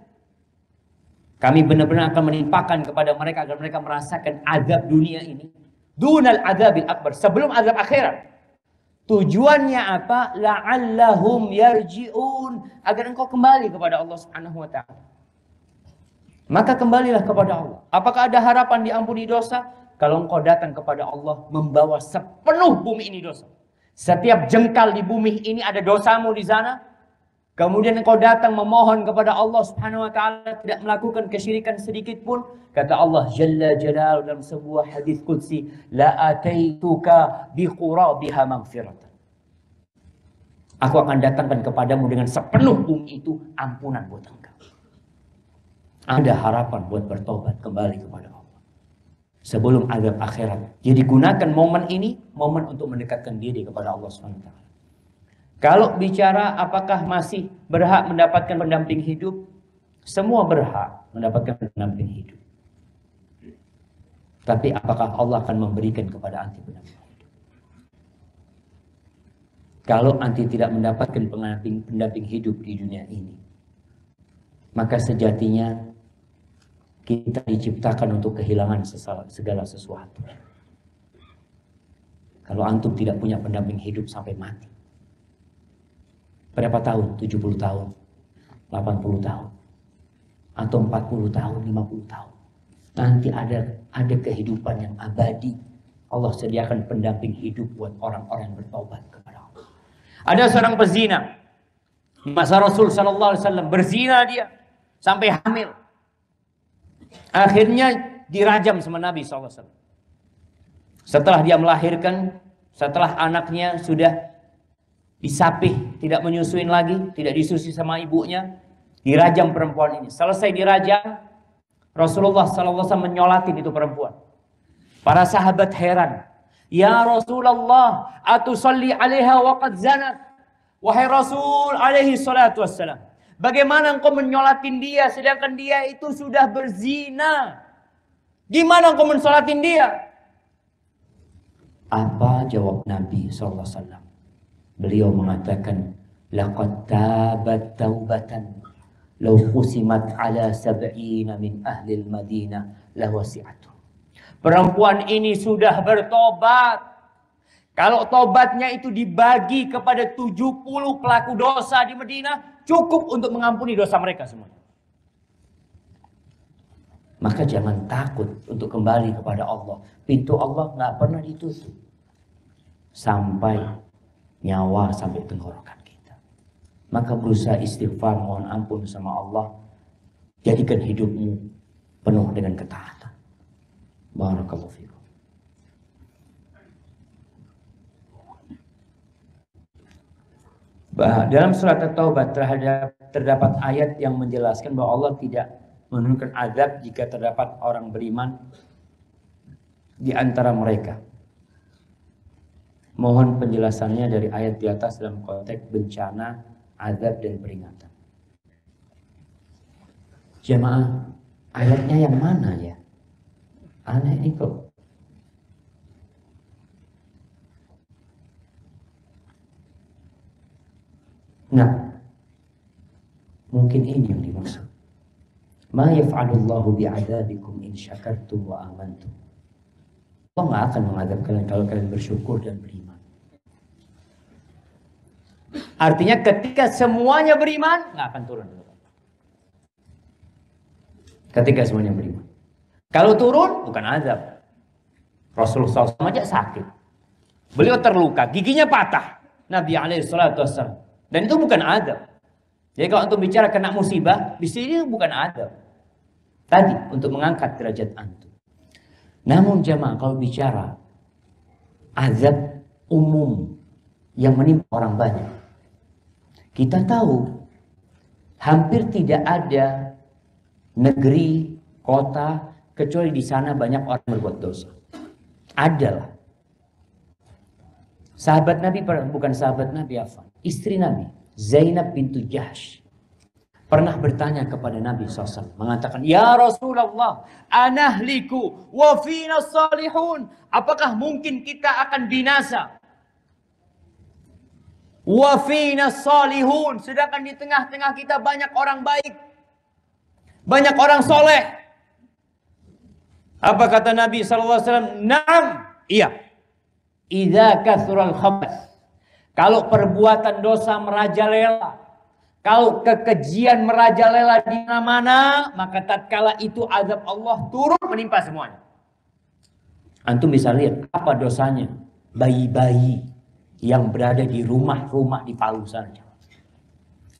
Kami benar-benar akan menimpakan kepada mereka agar mereka merasakan azab dunia ini dunal azabil akbar, sebelum azab akhirat. Tujuannya apa? La'allahum yarji'un, agar engkau kembali kepada Allah Subhanahu wa taala. Maka kembalilah kepada Allah. Apakah ada harapan diampuni dosa? Kalau engkau datang kepada Allah membawa sepenuh bumi ini dosa. Setiap jengkal di bumi ini ada dosamu di sana. Kemudian engkau datang memohon kepada Allah Subhanahu wa taala, tidak melakukan kesyirikan sedikit pun. Kata Allah Jalla Jalaluhu dalam sebuah hadis qudsi, la ataituka biqurabiha maghfiratan. Aku akan datangkan kepadamu dengan sepenuh bumi itu ampunan buat engkau. Ada harapan buat bertobat kembali kepada Allah sebelum azab akhirat. Jadi gunakan momen ini, momen untuk mendekatkan diri kepada Allah SWT. Kalau bicara apakah masih berhak mendapatkan pendamping hidup, semua berhak mendapatkan pendamping hidup. Tapi apakah Allah akan memberikan kepada anti pendamping hidup? Kalau anti tidak mendapatkan pendamping hidup di dunia ini, maka sejatinya kita diciptakan untuk kehilangan segala sesuatu. Kalau antum tidak punya pendamping hidup sampai mati. Berapa tahun? 70 tahun, 80 tahun, atau 40 tahun, 50 tahun. Nanti ada kehidupan yang abadi. Allah sediakan pendamping hidup buat orang-orang yang bertobat kepada Allah. Ada seorang pezina. Masa Rasul sallallahu alaihi wasallam berzina dia sampai hamil. Akhirnya dirajam sama Nabi SAW. Setelah dia melahirkan, setelah anaknya sudah disapih, tidak menyusuin lagi, tidak disusui sama ibunya, dirajam perempuan ini. Selesai dirajam, Rasulullah SAW menyolatin itu perempuan. Para sahabat heran. Ya Rasulullah, atusalli alaiha wa qad zanat. Wahai Rasul alaihi salatu wassalam, bagaimana engkau menyolatin dia sedangkan dia itu sudah berzina? Gimana engkau mensolatin dia? Apa jawab Nabi SAW? Beliau mengatakan, laqad tabat taubatan law qusimat ala sab'ina min ahli al-Madinah lawasi'atuh. Perempuan ini sudah bertobat. Kalau tobatnya itu dibagi kepada 70 pelaku dosa di Madinah, cukup untuk mengampuni dosa mereka semua. Maka jangan takut untuk kembali kepada Allah. Pintu Allah nggak pernah ditutup sampai nyawa, sampai tenggorokan kita. Maka berusaha istighfar, mohon ampun sama Allah. Jadikan hidupmu penuh dengan ketaatan. Barakallahu fiikum. Dalam surat At-Taubah terdapat ayat yang menjelaskan bahwa Allah tidak menurunkan azab jika terdapat orang beriman di antara mereka. Mohon penjelasannya dari ayat di atas dalam konteks bencana, azab dan peringatan. Jemaah, ayatnya yang mana ya? Aneh ini kok. Nah, mungkin ini yang dimaksud. Ma yaf'alullahu bi'adabikum in syakartum wa amantum. Allah nggak akan mengadab kalian kalau kalian bersyukur dan beriman. Artinya ketika semuanya beriman, nggak akan turun. Ketika semuanya beriman. Kalau turun, bukan azab. Rasulullah SAW aja sakit. Beliau terluka, giginya patah. Nabi SAW. Dan itu bukan azab. Jadi kalau antum bicara kena musibah, di sini bukan azab. Tadi untuk mengangkat derajat antum. Namun jamaah kalau bicara azab umum yang menimpa orang banyak, kita tahu hampir tidak ada negeri, kota, kecuali di sana banyak orang berbuat dosa. Adalah. Sahabat Nabi, bukan sahabat Nabi, istri Nabi, Zainab bintu Jahsh, pernah bertanya kepada Nabi SAW, mengatakan, "Ya Rasulullah, anahliku wa fina salihun." Apakah mungkin kita akan binasa? Wa fina salihun, sedangkan di tengah-tengah kita banyak orang baik. Banyak orang soleh. Apa kata Nabi SAW? Naam, iya. Idza kathural khabas. Kalau perbuatan dosa merajalela, kalau kekejian merajalela di mana-mana, maka tatkala itu azab Allah turun menimpa semuanya. Antum bisa lihat apa dosanya bayi-bayi yang berada di rumah-rumah di Palu saja.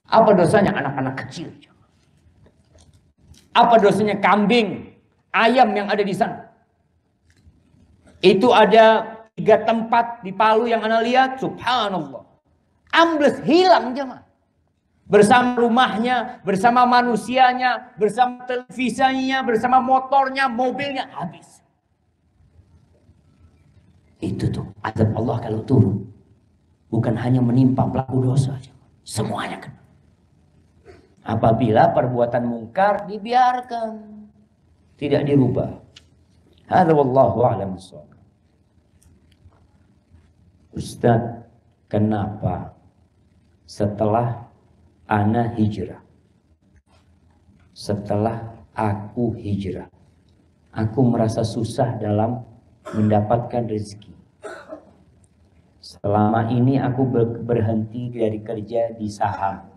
Apa dosanya anak-anak kecil? Apa dosanya kambing, ayam yang ada di sana? Itu ada 3 tempat di Palu yang Anda lihat, subhanallah. Ambles, hilang jemaah. Bersama rumahnya, bersama manusianya, bersama televisinya, bersama motornya, mobilnya, habis. Itu tuh azab Allah kalau turun. Bukan hanya menimpa pelaku dosa, semuanya kan. Apabila perbuatan mungkar dibiarkan, tidak dirubah. Hadza wallahu a'lam bissawab. Ustaz, kenapa setelah ana hijrah, setelah aku hijrah, aku merasa susah dalam mendapatkan rezeki? Selama ini aku berhenti dari kerja di saham.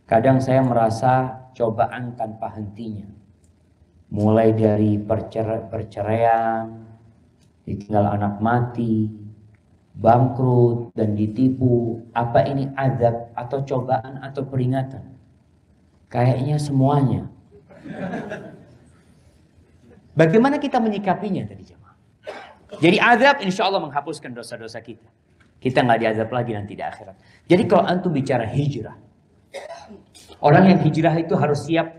Kadang saya merasa cobaan tanpa hentinya. Mulai dari perceraian, ditinggal anak mati, bangkrut dan ditipu. Apa ini azab atau cobaan atau peringatan? Kayaknya semuanya. Bagaimana kita menyikapinya tadi jemaah? Jadi azab insya Allah menghapuskan dosa-dosa kita. Kita nggak diazab lagi nanti di akhirat. Jadi kalau antum bicara hijrah, orang yang hijrah itu harus siap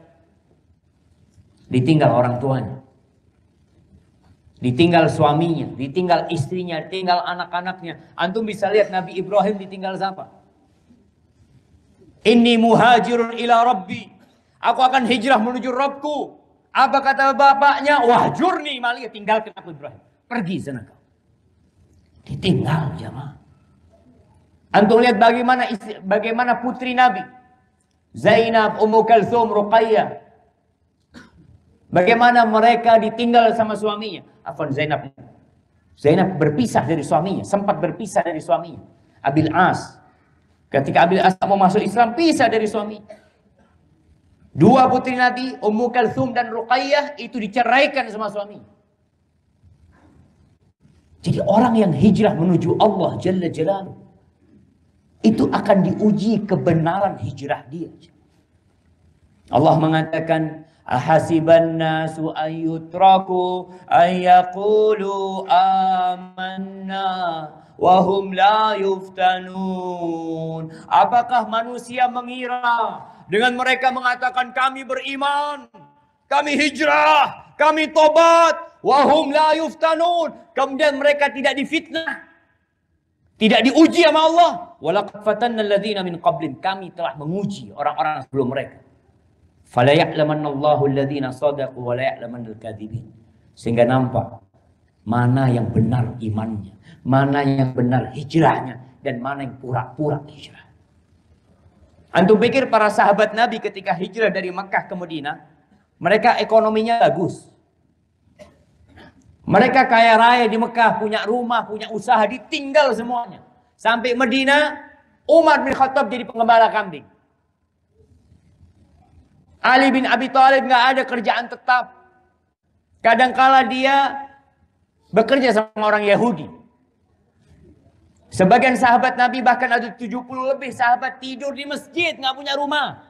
ditinggal orang tuanya, ditinggal suaminya, ditinggal istrinya, ditinggal anak-anaknya. Antum bisa lihat Nabi Ibrahim ditinggal siapa? Inni muhajirun ila rabbi. Aku akan hijrah menuju Rabbku. Apa kata bapaknya? Wahjurni maliyah, tinggalkan aku Ibrahim. Pergi sana kau. Ditinggal jamaah. Antum lihat bagaimana putri Nabi Zainab, Ummu Kalsum, Ruqayyah. Bagaimana mereka ditinggal sama suaminya. Afwan, Zainab berpisah dari suaminya. Sempat berpisah dari suaminya. Abil As. Ketika Abil As mau masuk Islam, pisah dari suaminya. 2 putri Nabi, Ummu Kalsum dan Ruqayyah, itu diceraikan sama suaminya. Jadi orang yang hijrah menuju Allah Jalla Jalaluhu, itu akan diuji kebenaran hijrah dia. Allah mengatakan, ahasiban nasu ayyutraku ayyaqulu amanna wa hum la yuftanun. Apakah manusia mengira dengan mereka mengatakan kami beriman, kami hijrah, kami tobat, wa hum la yuftanun, kemudian mereka tidak difitnah, tidak diuji sama Allah. Walaqad fatanna alladziina min qablihim, kami telah menguji orang-orang sebelum mereka. Fala ya'lamannallahu alladziina shadaqu wa la ya'lamannal kadzibin. Sehingga nampak mana yang benar imannya, mana yang benar hijrahnya, dan mana yang pura-pura hijrah. Antum pikir para sahabat Nabi ketika hijrah dari Makkah ke Madinah, mereka ekonominya bagus. Mereka kaya raya di Mekah, punya rumah, punya usaha, ditinggal semuanya. Sampai Madinah, Umar bin Khattab jadi pengembala kambing. Ali bin Abi Thalib nggak ada kerjaan tetap. Kadangkala dia bekerja sama orang Yahudi. Sebagian sahabat Nabi bahkan ada 70 lebih sahabat tidur di masjid, nggak punya rumah.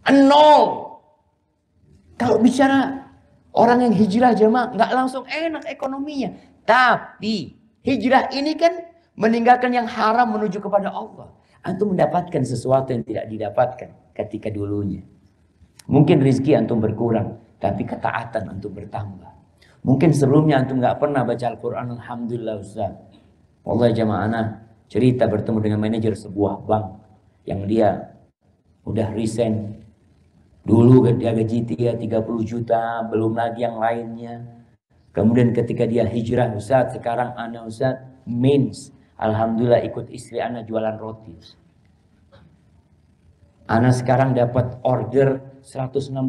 Nol. Kalau bicara orang yang hijrah jemaah, nggak langsung enak ekonominya. Tapi hijrah ini kan meninggalkan yang haram menuju kepada Allah. Antum mendapatkan sesuatu yang tidak didapatkan ketika dulunya. Mungkin rezeki antum berkurang, tapi ketaatan antum bertambah. Mungkin sebelumnya antum nggak pernah baca Al-Quran, alhamdulillah Ustaz. Wallahi jamaah ana cerita bertemu dengan manajer sebuah bank yang dia udah resign. Dulu dia gaji dia 30 juta, belum lagi yang lainnya. Kemudian ketika dia hijrah, Ustaz, sekarang ana Ustaz means alhamdulillah ikut istri ana jualan roti. Ana sekarang dapat order 160.000.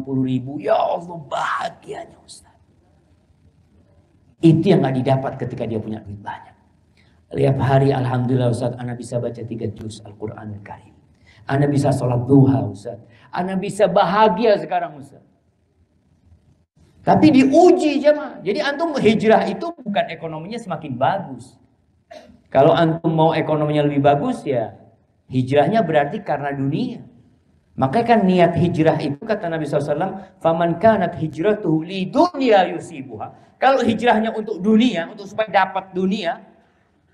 Ya Allah, bahagianya Ustaz. Itu yang gak didapat ketika dia punya duit banyak. Tiap hari alhamdulillah Ustaz, ana bisa baca 3 juz Al-Quran Al-Karim. Ana bisa sholat duha Ustaz. Ana bisa bahagia sekarang Ustaz. Tapi diuji jemaah. Jadi antum hijrah itu bukan ekonominya semakin bagus. Kalau antum mau ekonominya lebih bagus ya hijrahnya berarti karena dunia. Makanya kan niat hijrah itu kata Nabi SAW, faman kanat hijratuhu li dunya yusibuha. Kalau hijrahnya untuk dunia, untuk supaya dapat dunia,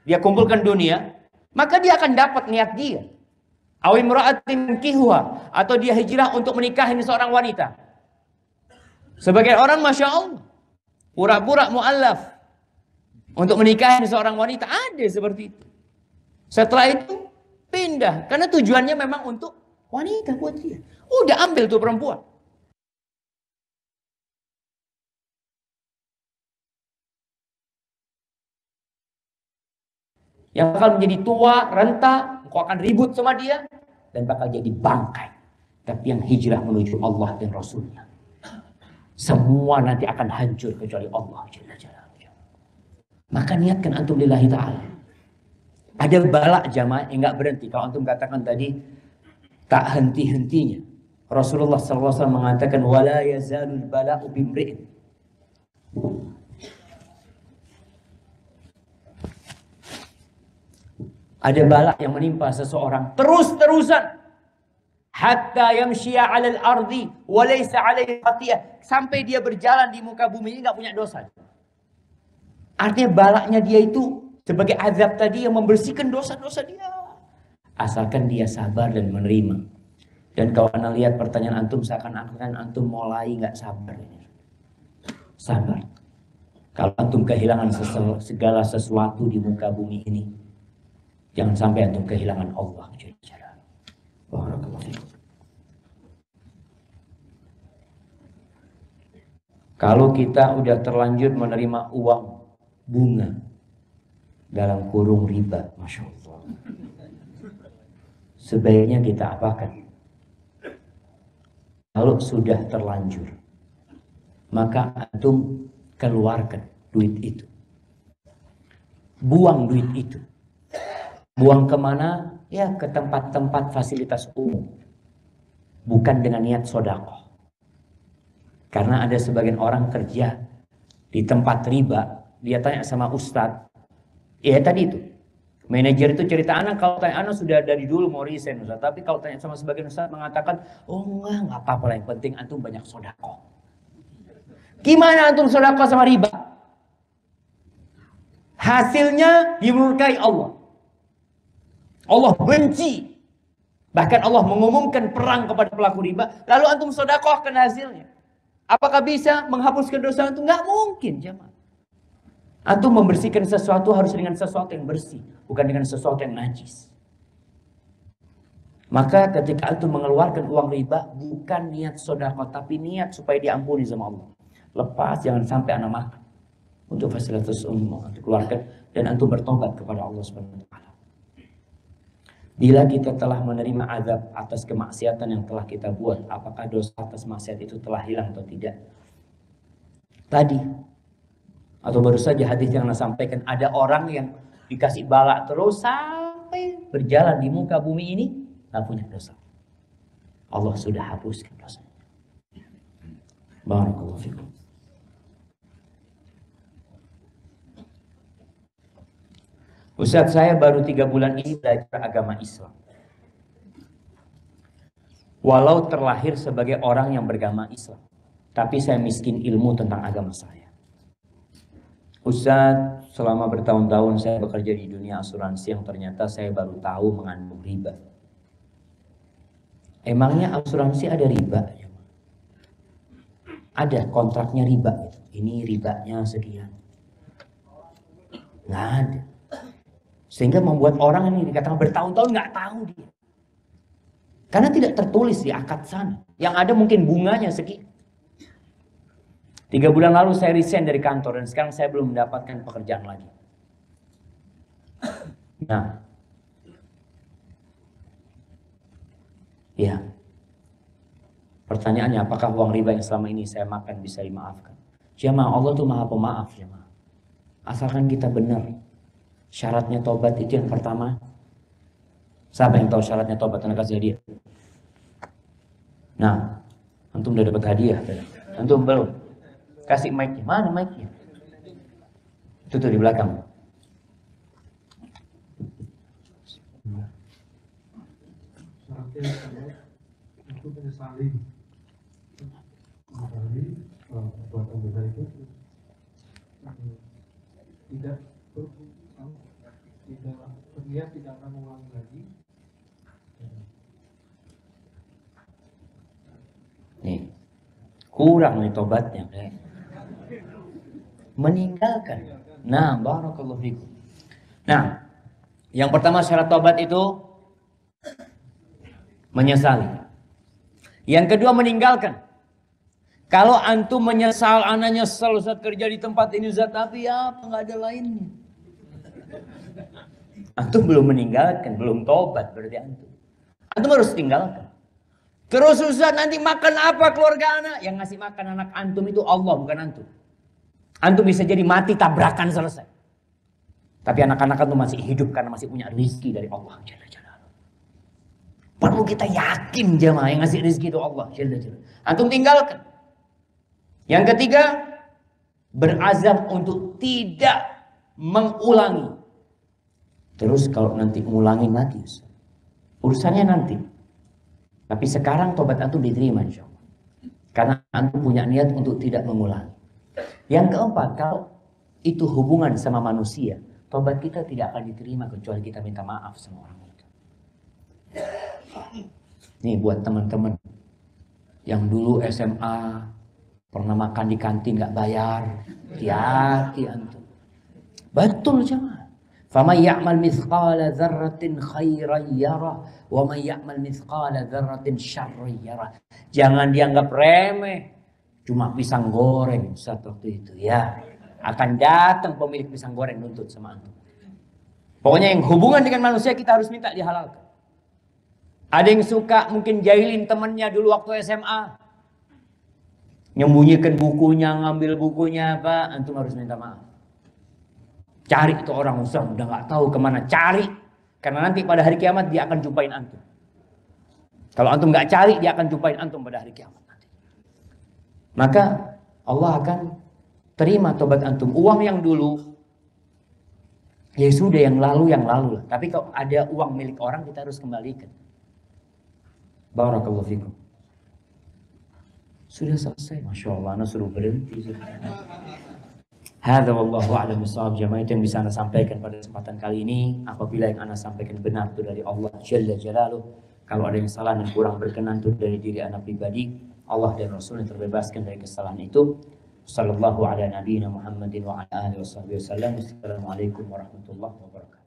dia kumpulkan dunia, maka dia akan dapat niat dia. Aw imra'atin kihuha, atau dia hijrah untuk menikahi seorang wanita. Sebagai orang Masya Allah, pura-pura mu'allaf untuk menikahi seorang wanita, ada seperti itu. Setelah itu pindah, karena tujuannya memang untuk wanita buat dia. Udah ambil tuh perempuan. Yang bakal menjadi tua, renta, engkau akan ribut sama dia, dan bakal jadi bangkai. Tapi yang hijrah menuju Allah dan Rasulnya, semua nanti akan hancur kecuali Allah. Maka niatkan antum lillahi ta'ala. Ada balak jamaah yang gak berhenti. Kalau antum katakan tadi, tak henti-hentinya. Rasulullah SAW mengatakan, wala yazalul bala'u bimri'in. Ada balak yang menimpa seseorang terus-terusan. Hatta yamshiya 'alal ardi wa laysa 'alaihi khatiyah. Sampai dia berjalan di muka bumi ini enggak punya dosa. Artinya balaknya dia itu sebagai azab tadi yang membersihkan dosa-dosa dia. Asalkan dia sabar dan menerima. Dan kalau anda lihat pertanyaan antum seakan-akan antum mulai enggak sabar. Sabar. Kalau antum kehilangan segala sesuatu di muka bumi ini, jangan sampai antum kehilangan Allah. Kalau kita udah terlanjur menerima uang bunga dalam kurung riba, Masya Allah, sebaiknya kita apakan? Kalau sudah terlanjur, maka antum keluarkan duit itu. Buang duit itu. Buang kemana? Ya ke tempat-tempat fasilitas umum. Bukan dengan niat sedekah. Karena ada sebagian orang kerja di tempat riba, dia tanya sama ustadz. Ya tadi itu. Manajer itu cerita anak, kalau tanya anak sudah dari dulu mau resign ustadz. Tapi kalau tanya sama sebagian ustadz mengatakan, oh enggak apa-apa lah, yang penting antum banyak sedekah. Gimana antum sedekah sama riba? Hasilnya dimurkai Allah. Allah benci. Bahkan Allah mengumumkan perang kepada pelaku riba. Lalu antum sedekahkan hasilnya. Apakah bisa menghapuskan dosa antum? Nggak mungkin jemaah. Antum membersihkan sesuatu harus dengan sesuatu yang bersih. Bukan dengan sesuatu yang najis. Maka ketika antum mengeluarkan uang riba, bukan niat sedekah, tapi niat supaya diampuni sama Allah. Lepas, jangan sampai anak makan. Untuk fasilitas umum, untuk keluarkan. Dan antum bertobat kepada Allah SWT. Bila kita telah menerima azab atas kemaksiatan yang telah kita buat, apakah dosa atas maksiat itu telah hilang atau tidak? Tadi, atau baru saja hadis yang saya sampaikan, ada orang yang dikasih balak terus sampai berjalan di muka bumi ini nggak punya dosa. Allah sudah hapuskan dosanya. Barakallahu fikum. Ustaz, saya baru 3 bulan ini belajar agama Islam. Walau terlahir sebagai orang yang beragama Islam, tapi saya miskin ilmu tentang agama saya. Ustaz, selama bertahun-tahun saya bekerja di dunia asuransi yang ternyata saya baru tahu mengandung riba. Emangnya asuransi ada riba? Ada kontraknya riba. Ini ribanya sekian. Nggak ada. Sehingga membuat orang ini dikatakan bertahun-tahun nggak tahu dia. Karena tidak tertulis di akad sana. Yang ada mungkin bunganya sekian. 3 bulan lalu saya resign dari kantor dan sekarang saya belum mendapatkan pekerjaan lagi. Nah, ya. Pertanyaannya, apakah uang riba yang selama ini saya makan bisa dimaafkan? Jamaah, Allah itu maha pemaaf, jamaah. Asalkan kita benar. Syaratnya tobat itu yang pertama. Siapa yang tahu syaratnya tobat? Anda kasih hadiah. Nah, antum udah dapat hadiah. Antum belum? Kasih mic-nya. Mana mic-nya? Itu tuh di belakang. Syaratnya itu menyesali perbuatan dosa itu tidak berniat tidak akan mengulangi lagi. Nih, kurang nih tobatnya. Meninggalkan. Nah, barakallahu fikum. Nah, yang pertama syarat tobat itu menyesali. Yang kedua meninggalkan. Kalau antum menyesal, anak nyesal Ustaz kerja di tempat ini Ustaz, tapi apa nggak ada lainnya. Antum belum meninggalkan, belum tobat berarti antum. Antum harus tinggalkan. Terus Ustaz nanti makan apa keluarga anak? Yang ngasih makan anak antum itu Allah, bukan antum. Antum bisa jadi mati tabrakan selesai. Tapi anak-anak antum masih hidup karena masih punya rezeki dari Allah. Perlu kita yakin jemaah yang ngasih rezeki itu Allah. Antum tinggalkan. Yang ketiga, berazam untuk tidak mengulangi. Terus kalau nanti mengulangi mati, urusannya nanti. Tapi sekarang tobat antum diterima insya Allah. Karena antum punya niat untuk tidak mengulangi. Yang keempat, kalau itu hubungan sama manusia, tobat kita tidak akan diterima kecuali kita minta maaf sama orang itu. Nih buat teman-teman yang dulu SMA pernah makan di kantin nggak bayar, hati-hati antum. Betul jemaah. فَمَنْ يَعْمَلْ مِثْقَالَ ذَرَّةٍ خَيْرًا يَرَهُ وَمَنْ يَعْمَلْ مِثْقَالَ ذَرَّةٍ شَرًّا يَرَهُ. Jangan dianggap remeh. Cuma pisang goreng saat waktu itu ya. Akan datang pemilik pisang goreng nuntut sama antum. Pokoknya yang hubungan dengan manusia kita harus minta dihalalkan. Ada yang suka mungkin jahilin temannya dulu waktu SMA. Nyembunyikan bukunya, ngambil bukunya apa, antum harus minta maaf. Cari itu orang Ustaz, udah gak tahu kemana, cari. Karena nanti pada hari kiamat dia akan jumpain antum. Kalau antum gak cari, dia akan jumpain antum pada hari kiamat nanti. Maka Allah akan terima tobat antum. Uang yang dulu, ya sudah yang lalu lah. Tapi kalau ada uang milik orang kita harus kembalikan. Barakallahu fikum. Sudah selesai, Masya Allah, Anda suruh berhenti. Hadza wallahu a'lam bishawab. Jamaah itu yang bisa Anda sampaikan pada kesempatan kali ini. Apabila yang Anda sampaikan benar itu dari Allah Jalla Jalaluh. Kalau ada yang salah dan kurang berkenan itu dari diri Anda pribadi, Allah dan Rasul yang terbebaskan dari kesalahan itu. Sallallahu ala nabiyina Muhammadin wa ala alihi wasallam. Assalamualaikum warahmatullahi wabarakatuh.